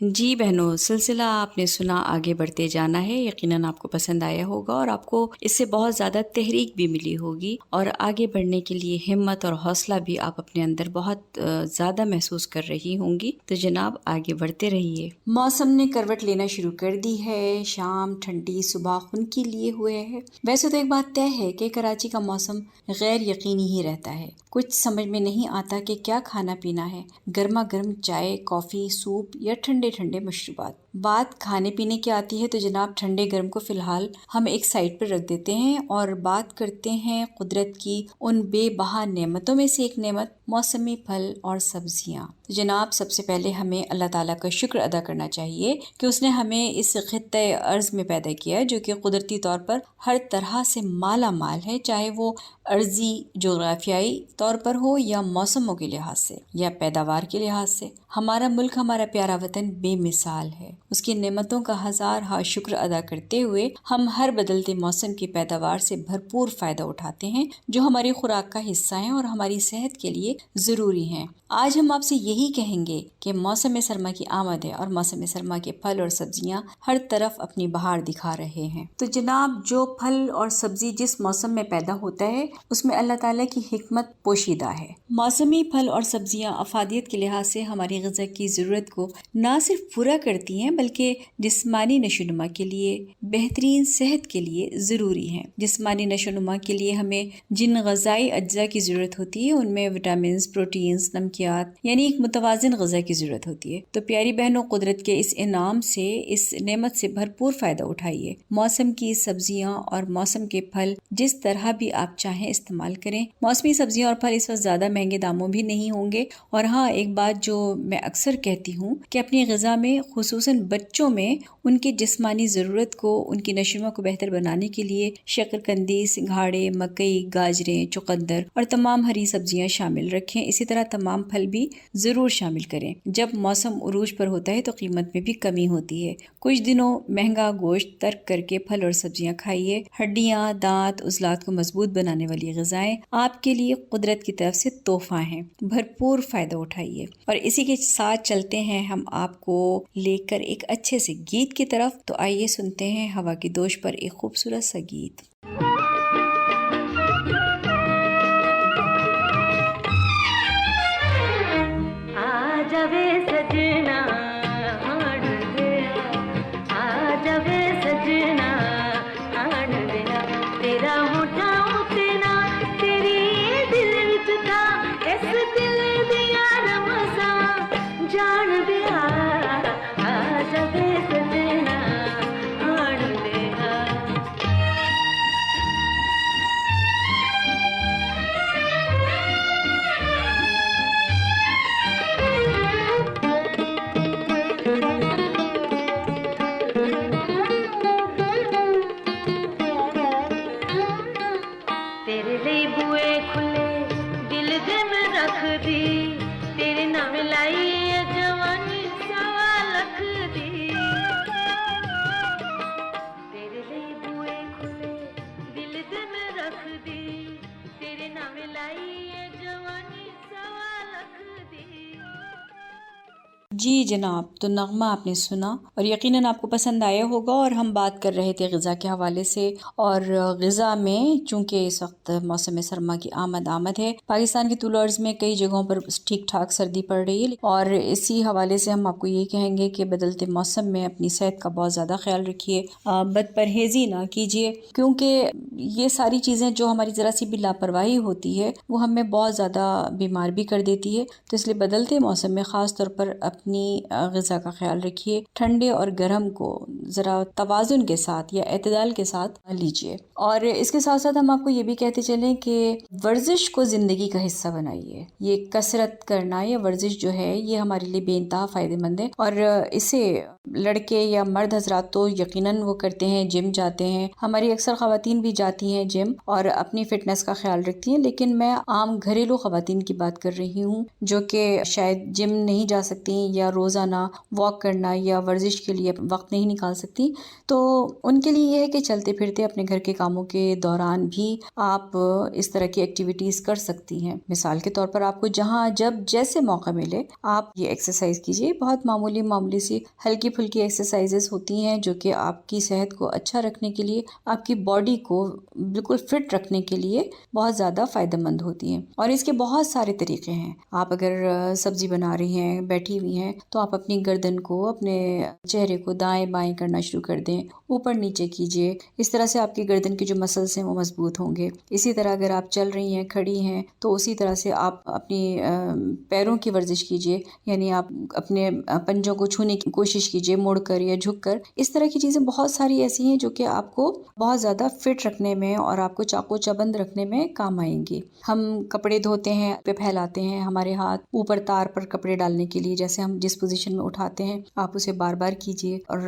[SPEAKER 1] جی بہنوں, سلسلہ آپ نے سنا, آگے بڑھتے جانا ہے. یقیناً آپ کو پسند آیا ہوگا, اور آپ کو اس سے بہت زیادہ تحریک بھی ملی ہوگی, اور آگے بڑھنے کے لیے ہمت اور حوصلہ بھی آپ اپنے اندر بہت زیادہ محسوس کر رہی ہوں گی. تو جناب آگے بڑھتے رہیے. موسم نے کروٹ لینا شروع کر دی ہے. شام ٹھنڈی, صبح خنکی لیے ہوئے ہے. ویسے تو ایک بات طے ہے کہ کراچی کا موسم غیر یقینی ہی رہتا ہے. کچھ سمجھ میں نہیں آتا کہ کیا کھانا پینا ہے, گرما گرم چائے, کافی, سوپ یا ٹھنڈے مشروبات. بات کھانے پینے کی آتی ہے تو جناب ٹھنڈے گرم کو فی الحال ہم ایک سائڈ پر رکھ دیتے ہیں, اور بات کرتے ہیں قدرت کی ان بے بہا نعمتوں میں سے ایک نعمت موسمی پھل اور سبزیاں. تو جناب سب سے پہلے ہمیں اللہ تعالیٰ کا شکر ادا کرنا چاہیے کہ اس نے ہمیں اس خطۂ ارض میں پیدا کیا, جو کہ قدرتی طور پر ہر طرح سے مالا مال ہے, چاہے وہ ارضی جغرافیائی طور پر ہو, یا موسموں کے لحاظ سے, یا پیداوار کے لحاظ سے. ہمارا ملک, ہمارا پیارا وطن بے مثال ہے. اس کی نعمتوں کا ہزارہا شکر ادا کرتے ہوئے ہم ہر بدلتے موسم کی پیداوار سے بھرپور فائدہ اٹھاتے ہیں, جو ہماری خوراک کا حصہ ہیں اور ہماری صحت کے لیے ضروری ہیں. آج ہم آپ سے یہی کہیں گے کہ موسم سرما کی آمد ہے, اور موسم سرما کے پھل اور سبزیاں ہر طرف اپنی بہار دکھا رہے ہیں. تو جناب جو پھل اور سبزی جس موسم میں پیدا ہوتا ہے, اس میں اللہ تعالیٰ کی حکمت پوشیدہ ہے. موسمی پھل اور سبزیاں افادیت کے لحاظ سے ہماری غذا کی ضرورت کو نہ صرف پورا کرتی ہیں, بلکہ جسمانی نشوونما کے لیے, بہترین صحت کے لیے ضروری ہیں. جسمانی نشوونما کے لیے ہمیں جن غذائی اجزاء کی ضرورت ہوتی ہے, ان میں وٹامنز, پروٹینز, نمکیات, یعنی ایک متوازن غذا کی ضرورت ہوتی ہے. تو پیاری بہنوں, قدرت کے اس انعام سے, اس نعمت سے بھرپور فائدہ اٹھائیے. موسم کی سبزیاں اور موسم کے پھل جس طرح بھی آپ چاہیں استعمال کریں. موسمی سبزیاں اور پھل اس وقت زیادہ مہنگے داموں بھی نہیں ہوں گے. اور ہاں, ایک بات جو میں اکثر کہتی ہوں کہ اپنی غذا میں, خصوصاً بچوں میں, ان کی جسمانی ضرورت کو, ان کی نشوونما کو بہتر بنانے کے لیے شکرکندی, سنگھاڑے, مکئی, گاجریں, چقندر اور تمام ہری سبزیاں شامل رکھیں. اسی طرح تمام پھل بھی ضرور شامل کریں. جب موسم عروج پر ہوتا ہے تو قیمت میں بھی کمی ہوتی ہے. کچھ دنوں مہنگا گوشت ترک کر کے پھل اور سبزیاں کھائیے. ہڈیاں, دانت, عضلات کو مضبوط بنانے والی غذائیں آپ کے لیے قدرت کی طرف سے تحفہ ہیں. بھرپور فائدہ اٹھائیے. اور اسی کے ساتھ چلتے ہیں ہم آپ کو لے کر ایک اچھے سے گیت کی طرف. تو آئیے سنتے ہیں ہوا کی دوش پر ایک خوبصورت سا گیت.
[SPEAKER 4] سجنا
[SPEAKER 1] جی جناب، تو نغمہ آپ نے سنا اور یقیناً آپ کو پسند آیا ہوگا، اور ہم بات کر رہے تھے غذا کے حوالے سے، اور غذا میں چونکہ اس وقت موسم سرما کی آمد ہے، پاکستان کے طول عرض میں کئی جگہوں پر ٹھیک ٹھاک سردی پڑ رہی ہے، اور اسی حوالے سے ہم آپ کو یہ کہیں گے کہ بدلتے موسم میں اپنی صحت کا بہت زیادہ خیال رکھیے، بد پرہیزی نہ کیجیے، کیونکہ یہ ساری چیزیں جو ہماری ذرا سی بھی لاپرواہی ہوتی ہے وہ ہمیں بہت زیادہ بیمار بھی کر دیتی ہے۔ تو اس لیے بدلتے موسم میں خاص طور پر اپنی غذا کا خیال رکھیے، ٹھنڈے اور گرم کو ذرا توازن کے ساتھ یا اعتدال کے ساتھ لیجیے، اور اس کے ساتھ ساتھ ہم آپ کو یہ بھی کہتے چلیں کہ ورزش کو زندگی کا حصہ بنائیے۔ یہ کثرت کرنا یا ورزش جو ہے یہ ہمارے لیے بے انتہا فائدہ مند ہے، اور اسے لڑکے یا مرد حضرات تو یقیناً وہ کرتے ہیں، جم جاتے ہیں، ہماری اکثر خواتین بھی جاتی ہیں جم اور اپنی فٹنس کا خیال رکھتی ہیں، لیکن میں عام گھریلو خواتین کی بات کر رہی ہوں جو کہ شاید جم نہیں جا سکتی یا روزانہ واک کرنا یا ورزش کے لیے وقت نہیں نکال سکتی، تو ان کے لیے یہ ہے کہ چلتے پھرتے اپنے گھر کے کاموں کے دوران بھی آپ اس طرح کی ایکٹیویٹیز کر سکتی ہیں۔ مثال کے طور پر آپ کو جہاں جب جیسے موقع ملے آپ یہ ایکسرسائز کیجیے، بہت معمولی سی ہلکی پھلکی ایکسرسائزز ہوتی ہیں جو کہ آپ کی صحت کو اچھا رکھنے کے لیے، آپ کی باڈی کو بالکل فٹ رکھنے کے لیے بہت زیادہ فائدہ مند ہوتی ہیں، اور اس کے بہت سارے طریقے ہیں۔ آپ اگر سبزی بنا رہی ہیں، بیٹھی ہوئی ہیں، تو آپ اپنی گردن کو، اپنے چہرے کو دائیں بائیں کرنا شروع کر دیں، اوپر نیچے کیجیے، اس طرح سے آپ کی گردن کے جو مسلس ہیں وہ مضبوط ہوں گے۔ اسی طرح اگر آپ چل رہی ہیں، کھڑی ہیں، تو اسی طرح سے آپ اپنی پیروں کی ورزش کیجیے، یعنی آپ اپنے پنجوں کو چھونے کی کوشش کیجیے، مڑ کر یا جھک کر۔ اس طرح کی چیزیں بہت ساری ایسی ہیں جو کہ آپ کو بہت زیادہ فٹ رکھنے میں اور آپ کو چاقو چبند رکھنے میں کام آئیں گی۔ ہم کپڑے دھوتے ہیں، پہ پھیلاتے ہیں، ہمارے ہاتھ اوپر تار پر کپڑے ڈالنے کے لیے جیسے ہم جس پوزیشن میں اٹھاتے ہیں آپ اسے بار بار کیجیے، اور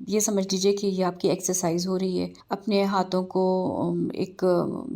[SPEAKER 1] یہ سمجھ لیجیے کہ یہ آپ کی ایکسرسائز ہو رہی ہے۔ اپنے ہاتھوں کو ایک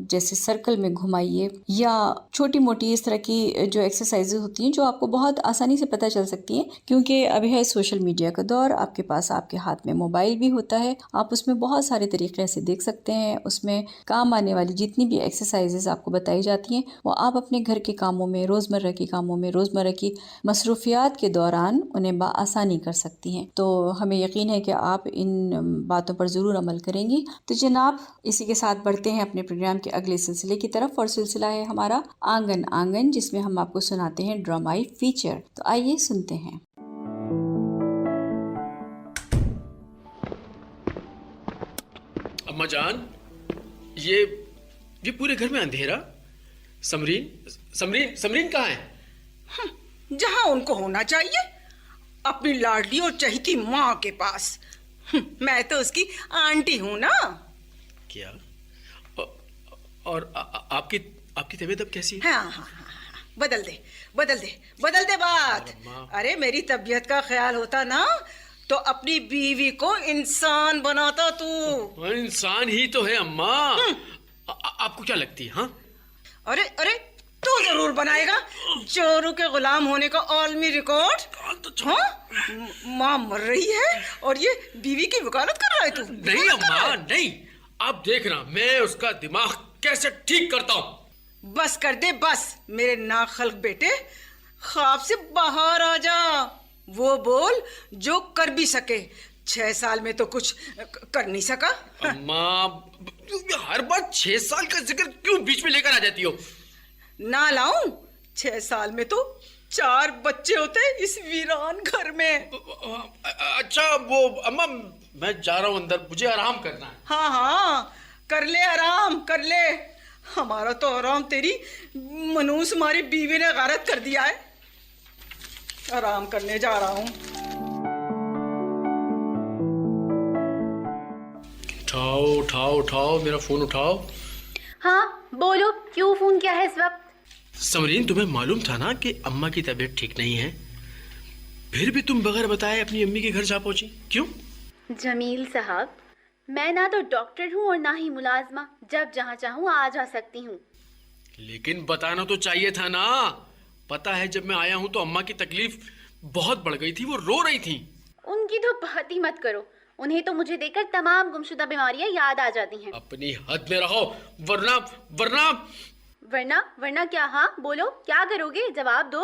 [SPEAKER 1] جیسے سرکل میں گھمائیے، یا چھوٹی موٹی اس طرح کی جو ایکسرسائزز ہوتی ہیں جو آپ کو بہت آسانی سے پتہ چل سکتی ہیں، کیونکہ ابھی ہے سوشل میڈیا کا دور، آپ کے پاس آپ کے ہاتھ میں موبائل بھی ہوتا ہے، آپ اس میں بہت سارے طریقے سے دیکھ سکتے ہیں، اس میں کام آنے والی جتنی بھی ایکسرسائزز آپ کو بتائی جاتی ہیں وہ آپ اپنے گھر کے کاموں میں، روزمرہ کے کاموں میں، روزمرہ کی مصروفیات کے دوران انہیں بآسانی کر سکتی ہیں۔ تو ہمیں یقین ہے کہ آپ ان باتوں پر ضرور عمل کریں گی۔ تو جناب اسی کے ساتھ بڑھتے ہیں اپنے پروگرام کے اگلے سلسلے کی طرف، اور سلسلہ ہے ہمارا آنگن، جس میں ہم آپ کو سناتے ہیں ڈرامائی فیچر۔ تو آئیے سنتے ہیں۔
[SPEAKER 4] اماں جان، یہ پورے گھر میں اندھیرا، سمرین کہاں ہے؟
[SPEAKER 5] جہاں ان کو ہونا چاہیے، اپنی لاڈلی اور چہیتی ماں کے پاس۔ میں تو اس کی آنٹی ہوں نا۔
[SPEAKER 4] کیا؟ اور آپ کی طبیعت اب کیسی ہے؟
[SPEAKER 5] ہاں، بدل دے بات۔ ارے میری طبیعت کا خیال ہوتا نا تو اپنی بیوی کو انسان بناتا تو۔
[SPEAKER 4] انسان ہی تو ہے اماں، آپ کو کیا لگتی ہے؟ ہاں
[SPEAKER 5] ارے تو ضرور بنائے گا چوروں کے غلام ہونے کا عالمی ریکارڈ۔ ہاں، ماں مر رہی ہے اور یہ بیوی کی وکالت کر رہا ہے تو؟
[SPEAKER 4] نہیں اماں نہیں، آپ دیکھ رہا میں اس کا دماغ کیسے ٹھیک کرتا ہوں۔
[SPEAKER 5] بس کر دے بس میرے ناخلق بیٹے، خواب سے باہر آ جا، وہ بول جو کر بھی سکے۔ 6 سال میں تو کچھ کر نہیں سکا۔
[SPEAKER 4] اماں ہر بار 6 سال کا ذکر کیوں بیچ میں لے کر آ جاتی ہو؟
[SPEAKER 5] نہ لاؤں؟ 6 سال میں تو 4 بچے ہوتے اس ویران گھر میں۔
[SPEAKER 4] اچھا وہ اماں میں جا رہا ہوں اندر، مجھے آرام کرنا ہے۔
[SPEAKER 5] ہاں کر لے آرام، کر لے۔ ہمارا تو آرام تیری منوس ہماری بیوی نے غارت کر دیا ہے۔ آرام کرنے جا رہا ہوں۔
[SPEAKER 4] اٹھاؤ میرا فون اٹھاؤ۔
[SPEAKER 6] ہاں بولو، کیوں فون کیا ہے اس وقت؟
[SPEAKER 4] سمرین تمہیں معلوم تھا نا کہ اماں کی طبیعت ٹھیک نہیں ہے، پھر بھی تم بغیر بتائے اپنی امی کے گھر جا پہنچی، کیوں؟
[SPEAKER 6] جمیل صاحب، میں نہ تو ڈاکٹر ہوں اور نہ ہی ملازمہ، جب جہاں چاہوں آ جا سکتی ہوں۔
[SPEAKER 4] لیکن بتانا تو چاہیے تھا نا۔ پتا ہے جب میں آیا ہوں تو اماں کی تکلیف بہت بڑھ گئی تھی، وہ رو رہی تھی۔
[SPEAKER 6] ان کی تو بات ہی مت کرو، انہیں تو مجھے دیکھ کر تمام گمشدہ بیماریاں یاد آ جاتی ہیں۔
[SPEAKER 4] اپنی حد میں رہو، ورنہ
[SPEAKER 6] ورنہ کیا؟ ہاں بولو، کیا کرو گے؟ جواب دو۔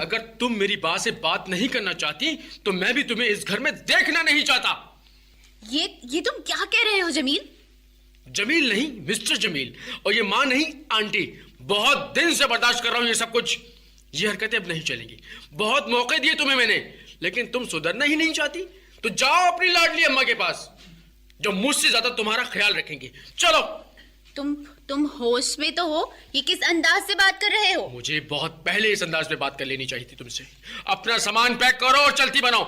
[SPEAKER 4] اگر تم میری بات سے بات نہیں کرنا چاہتی تو میں بھی تمہیں اس گھر میں دیکھنا نہیں چاہتا.
[SPEAKER 6] یہ تم کیا کہہ رہے ہو جمیل؟
[SPEAKER 4] جمیل نہیں، مسٹر جمیل. اور یہ ماں نہیں، آنٹی. بہت دن سے برداشت کر رہا ہوں یہ سب کچھ. یہ حرکتیں اب نہیں چلیں گی. بہت موقع دیے تمہیں میں نے، لیکن تم سدھرنا ہی نہیں چاہتی. تو جاؤ اپنی لاڈلی اماں کے پاس جو مجھ سے زیادہ تمہارا خیال رکھیں گی. چلو.
[SPEAKER 6] تم ہوش میں تو ہو؟ یہ کس انداز سے بات کر رہے ہو؟
[SPEAKER 4] مجھے بہت پہلے اس انداز میں بات کر لینی چاہیے تھی تم سے. اپنا سامان پیک کرو اور چلتی بنو.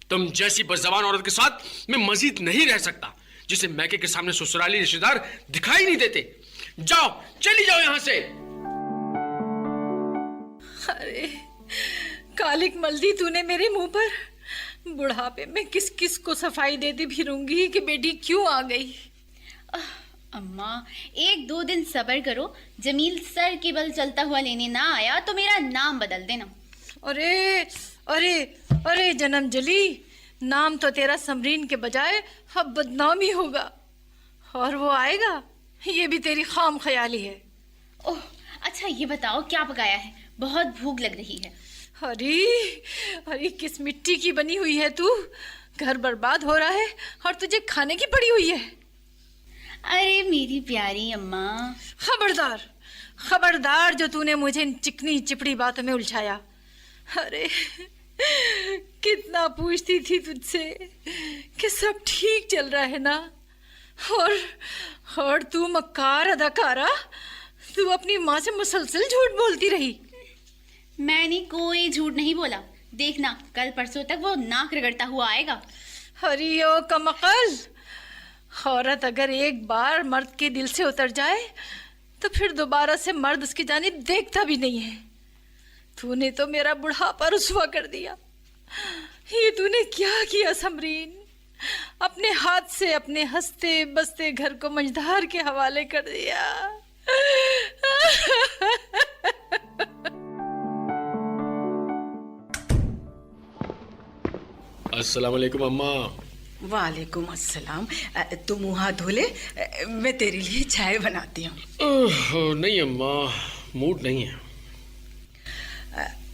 [SPEAKER 4] تم جیسی بدزبان عورت کے ساتھ میں مزید نہیں رہ سکتا، جسے میکے کے سامنے سسرالی رشتہ دار دکھائی نہیں دیتے. جاؤ، چلی جاؤ یہاں سے.
[SPEAKER 7] ارے کالک مل دی تو نے میرے منہ پر. بڑھاپے میں کس کس کو صفائی دیتی پھروں گی کہ بیٹی کیوں آ گئی.
[SPEAKER 6] اماں 1-2 دن صبر کرو. جمیل سر کے بل چلتا ہوا لینے نہ آیا تو میرا نام بدل دینا.
[SPEAKER 7] ارے ارے ارے جنم جلی، نام تو تیرا سمرین کے بجائے اب بدنامی ہوگا. اور وہ آئے گا، یہ بھی تیری خام خیالی ہے.
[SPEAKER 6] اوہ اچھا یہ بتاؤ کیا پکایا ہے؟ بہت بھوک لگ رہی ہے.
[SPEAKER 7] ارے ارے کس مٹی کی بنی ہوئی ہے تو. گھر برباد ہو رہا ہے اور تجھے کھانے کی پڑی ہوئی ہے.
[SPEAKER 6] ارے میری پیاری اماں،
[SPEAKER 7] خبردار خبردار جو تو نے مجھے ان چکنی چپڑی باتوں میں الجھایا. ارے کتنا پوچھتی تھی تجھ سے کہ سب ٹھیک چل رہا ہے نا. اور تو مکار اداکارہ، تو اپنی ماں سے مسلسل جھوٹ بولتی رہی.
[SPEAKER 6] میں نے کوئی جھوٹ نہیں بولا. دیکھنا کل پرسوں تک وہ ناک رگڑتا ہوا آئے گا.
[SPEAKER 7] ارے او کمعقل، عورت اگر ایک بار مرد کے دل سے اتر جائے تو پھر دوبارہ سے مرد اس کی جانب دیکھتا بھی نہیں ہے. تو نے تو میرا بڑھاپا رسوا کر دیا. یہ تو نے کیا کیا سمرین؟ اپنے ہاتھ سے اپنے ہنستے بستے گھر کو منجدار کے حوالے کر دیا.
[SPEAKER 4] السلام علیکم اماں.
[SPEAKER 5] وعلیکم السلام. تم منہ ہاتھ دھو لے، میں تیرے لیے چائے بناتی ہوں.
[SPEAKER 4] نہیں اماں، موڈ نہیں ہے.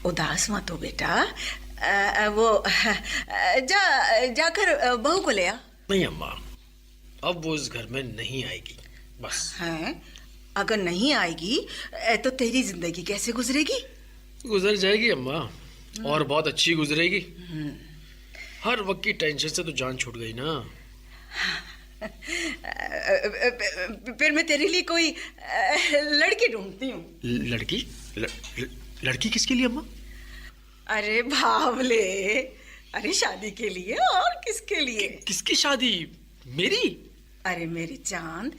[SPEAKER 5] اداس مت ہو بیٹا. وہ جا کر بہو کو لے آ.
[SPEAKER 4] نہیں اماں، اب وہ اس گھر میں نہیں آئے گی بس.
[SPEAKER 5] ہیں؟ اگر نہیں آئے گی تو تیری زندگی کیسے گزرے گی؟
[SPEAKER 4] گزر جائے گی اماں، اور بہت اچھی گزرے گی. ہر وقت کی ٹینشن سے تو جان چھوٹ گئی نا.
[SPEAKER 5] پھر میں تیرے لیے کوئی لڑکی ڈھونڈتی ہوں.
[SPEAKER 4] لڑکی؟ لڑکی کس کے لیے اماں؟
[SPEAKER 5] ارے بھاولے، ارے شادی کے لیے. اور کس کے لیے؟
[SPEAKER 4] کس کی شادی؟ میری؟
[SPEAKER 5] ارے میری چاند،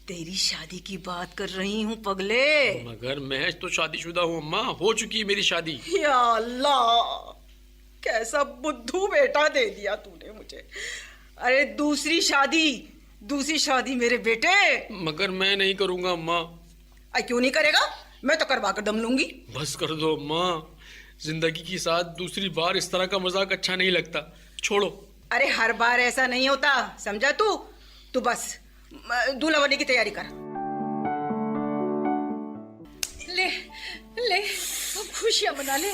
[SPEAKER 5] تیری شادی کی بات کر رہی ہوں پگلے.
[SPEAKER 4] مگر میں تو شادی شدہ ہوں اماں، ہو چکی ہے میری شادی.
[SPEAKER 5] یا اللہ، کیسا بدھو بیٹا دے دیا تو نے مجھے. ارے دوسری شادی میرے بیٹے.
[SPEAKER 4] مگر میں نہیں کروں گا اماں.
[SPEAKER 5] کیوں نہیں کرے گا؟ میں تو کروا کر دم لوں گی.
[SPEAKER 4] بس کر دو اماں، زندگی کے ساتھ دوسری بار اس طرح کا مذاق اچھا نہیں لگتا. چھوڑو.
[SPEAKER 5] ارے ہر بار ایسا نہیں ہوتا، سمجھا تو بس دولہا بننے کی تیاری کر.
[SPEAKER 7] لے خوشیاں منا لے،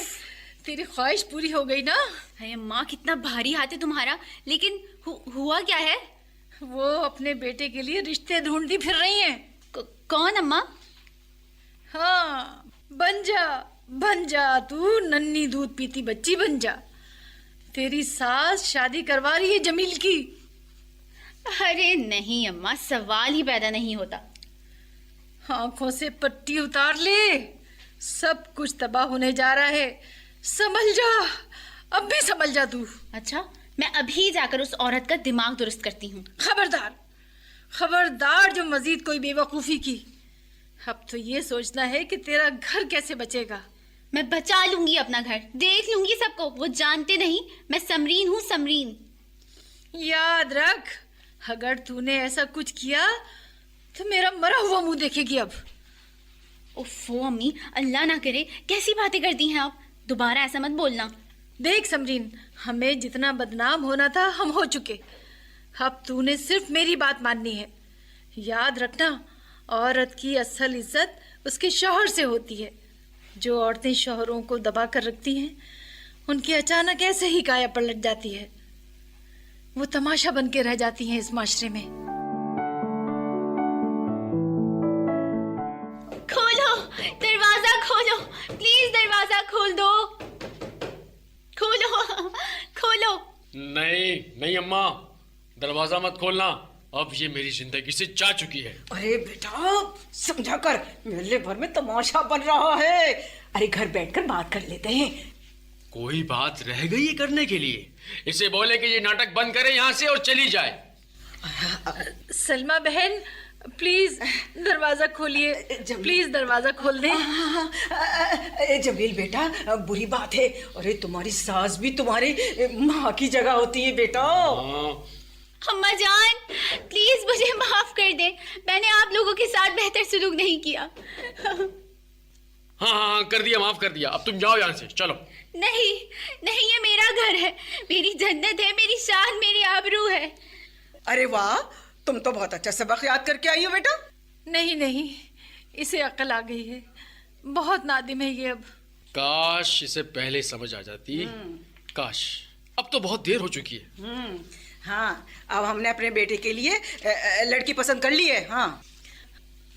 [SPEAKER 7] تیری خواہش پوری ہو گئی نا.
[SPEAKER 6] ہے ماں کتنا بھاری ہاتھ ہے تمہارا. لیکن ہوا کیا ہے؟
[SPEAKER 7] وہ اپنے بیٹے کے لیے رشتے ڈھونڈتی پھر رہی ہیں.
[SPEAKER 6] کون اماں؟
[SPEAKER 7] ہاں بن جا تو ننھی دودھ پیتی بچی بن جا. تیری ساس شادی کروا رہی ہے جمیل کی.
[SPEAKER 6] ارے نہیں اماں، سوال ہی پیدا نہیں ہوتا.
[SPEAKER 7] آنکھوں سے پٹی اتار لے، سب کچھ تباہ ہونے جا رہا ہے. سنبھل جا، اب بھی سنبھل جا تو.
[SPEAKER 6] اچھا میں ابھی جا کر اس عورت کا دماغ درست کرتی ہوں.
[SPEAKER 7] خبردار جو مزید کوئی بے وقوفی کی. اب تو یہ سوچنا ہے کہ تیرا گھر کیسے بچے گا.
[SPEAKER 6] میں بچا لوں گی اپنا گھر، دیکھ لوں گی سب کو. وہ جانتے نہیں میں سمرین ہوں، سمرین.
[SPEAKER 7] یاد رکھ، اگر تو نے ایسا کچھ کیا تو میرا مرا ہوا منہ دیکھے گی. اب
[SPEAKER 6] اوفو امی، اللہ نہ کرے، کیسی باتیں کرتی ہیں آپ. دوبارہ ایسا مت بولنا.
[SPEAKER 7] دیکھ سمرین، ہمیں جتنا بدنام ہونا تھا ہم ہو چکے. اب تو نے صرف میری بات ماننی ہے. یاد رکھنا، عورت کی اصل عزت اس کے شوہر سے ہوتی ہے. جو عورتیں شوہروں کو دبا کر رکھتی ہیں ان کی اچانک ایسے ہی کایا پلٹ جاتی ہے. وہ تماشا بن کے رہ جاتی ہیں اس معاشرے میں.
[SPEAKER 6] کھولو دروازہ, کھولو پلیز, دروازہ کھول دو, کھولو کھولو.
[SPEAKER 4] نہیں نہیں اماں, دروازہ مت کھولنا, اب یہ میری زندگی سے جا چکی ہے.
[SPEAKER 5] ارے بیٹا سمجھا کر, محلے بھر میں تماشا بن رہا ہے. ارے گھر بیٹھ کر بات کر لیتے ہیں.
[SPEAKER 4] کوئی بات رہ گئی ہے کرنے کے لیے؟ اسے بولے کہ یہ ناٹک بند کرے یہاں سے اور چلی جائے.
[SPEAKER 7] سلمہ بہن پلیز دروازہ کھولیے, پلیز دروازہ کھول دیں.
[SPEAKER 5] جمیل بیٹا بری بات ہے. ارے تمہاری ساس بھی تمہاری ماں کی جگہ ہوتی ہے بیٹا.
[SPEAKER 6] اماں جان پلیز مجھے معاف کر دیں, میں نے آپ لوگوں کے ساتھ بہتر سلوک نہیں کیا.
[SPEAKER 4] ہاں کر دیا, معاف کر دیا. اب تم جاؤ یہاں سے, چلو.
[SPEAKER 6] نہیں نہیں, یہ میرا گھر ہے, میری جنت ہے, میری شان, میری آبرو ہے.
[SPEAKER 5] ارے واہ, تم تو بہت اچھا سبق یاد کر کے آئی ہو بیٹا.
[SPEAKER 7] نہیں نہیں, اسے عقل آ گئی ہے, بہت نادم ہے یہ. اب
[SPEAKER 4] کاش اسے پہلے سمجھ آ جاتی, کاش. اب تو بہت دیر ہو چکی ہے.
[SPEAKER 5] ہاں, اب ہم نے اپنے بیٹے کے لیے لڑکی پسند کر لی ہے. ہاں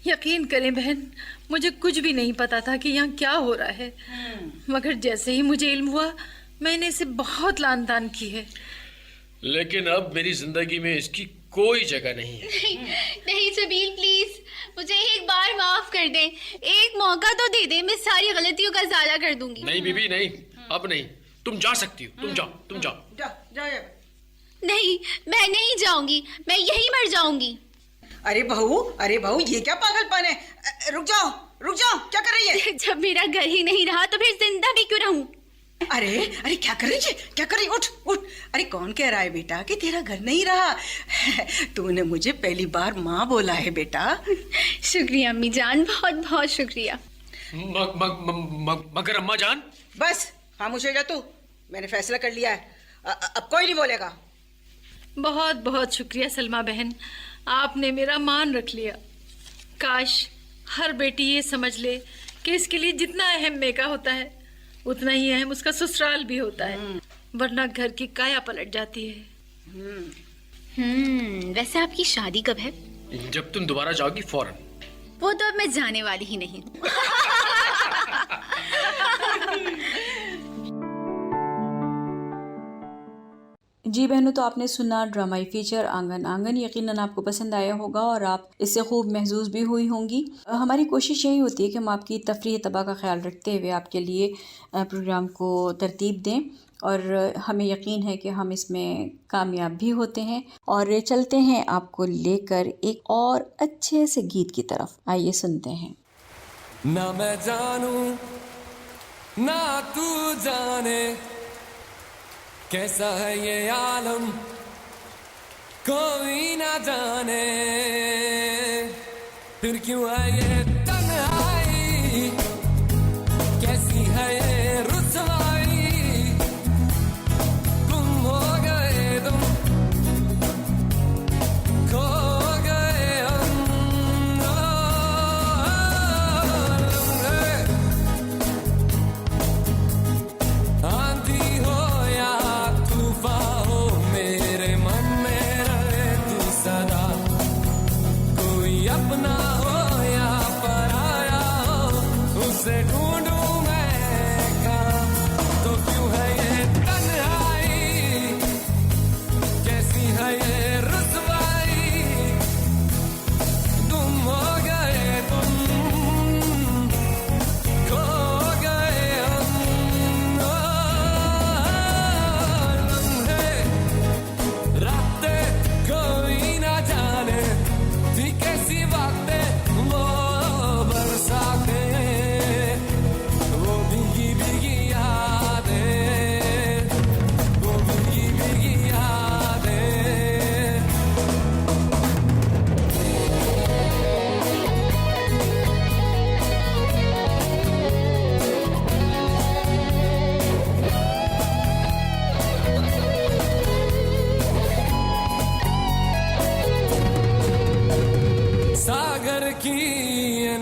[SPEAKER 7] یقین کریں بہن, مجھے کچھ بھی نہیں پتا تھا کہ یہاں کیا ہو رہا ہے, مگر جیسے ہی مجھے علم ہوا میں نے اسے بہت لان تان کی ہے.
[SPEAKER 4] لیکن اب میری زندگی میں اس کی کوئی جگہ نہیں ہے.
[SPEAKER 6] نہیں جمیل پلیز مجھے ایک بار معاف کر دیں, ایک موقع تو دے دیں, میں ساری غلطیوں کا ازالہ کر دوں گی.
[SPEAKER 4] نہیں بی بی نہیں, اب نہیں. تم جا سکتی ہو, تم جاؤ, تم جاؤ.
[SPEAKER 5] جاؤ.
[SPEAKER 6] نہیں میں نہیں جاؤں گی, میں یہی مر جاؤں گی.
[SPEAKER 5] ارے بہو یہ کیا پاگل پن ہے. رک جاؤ, کیا کر رہی ہے؟
[SPEAKER 6] جب میرا گھر ہی نہیں رہا تو پھر زندہ بھی کیوں رہوں؟
[SPEAKER 5] ارے کیا کر رہی ہے؟ اٹھ. ارے کون کہہ رہا ہے بیٹا کہ تیرا گھر نہیں رہا؟ تو نے مجھے پہلی بار ماں بولا ہے بیٹا.
[SPEAKER 6] شکریہ امی جان, بہت بہت شکریہ.
[SPEAKER 4] مگر اماں جان.
[SPEAKER 5] بس خاموش ہو جا تو, میں نے فیصلہ کر لیا ہے, اب کوئی نہیں بولے گا.
[SPEAKER 7] بہت بہت شکریہ سلمہ بہن, آپ نے میرا مان رکھ لیا. کاش ہر بیٹی یہ سمجھ لے کہ اس کے لیے جتنا اہم میکا ہوتا ہے اتنا ہی اہم اس کا سسرال بھی ہوتا ہے, ورنہ گھر کی کایا پلٹ جاتی ہے.
[SPEAKER 6] ویسے آپ کی شادی کب ہے؟
[SPEAKER 4] جب تم دوبارہ جاؤ گی فوراً.
[SPEAKER 6] وہ تو اب میں جانے والی ہی نہیں.
[SPEAKER 1] جی بہنوں, تو آپ نے سنا ڈرامائی فیچر آنگن آنگن. یقیناً آپ کو پسند آیا ہوگا اور آپ اس سے خوب محظوظ بھی ہوئی ہوں گی. ہماری کوشش یہی ہوتی ہے کہ ہم آپ کی تفریح طبع کا خیال رکھتے ہوئے آپ کے لیے پروگرام کو ترتیب دیں, اور ہمیں یقین ہے کہ ہم اس میں کامیاب بھی ہوتے ہیں. اور چلتے ہیں آپ کو لے کر ایک اور اچھے سے گیت کی طرف. آئیے سنتے ہیں.
[SPEAKER 8] نہ میں جانوں نہ تو جانے کیسا ہے یہ عالم, کوئی نہ جانے پھر کیوں ہے یہ تنہائی, کیسی ہے یہ رسوائی, تم ہو گئے تم کھو گئے ہم. آندھی ہو اپنا ہو یا پرایا ہو,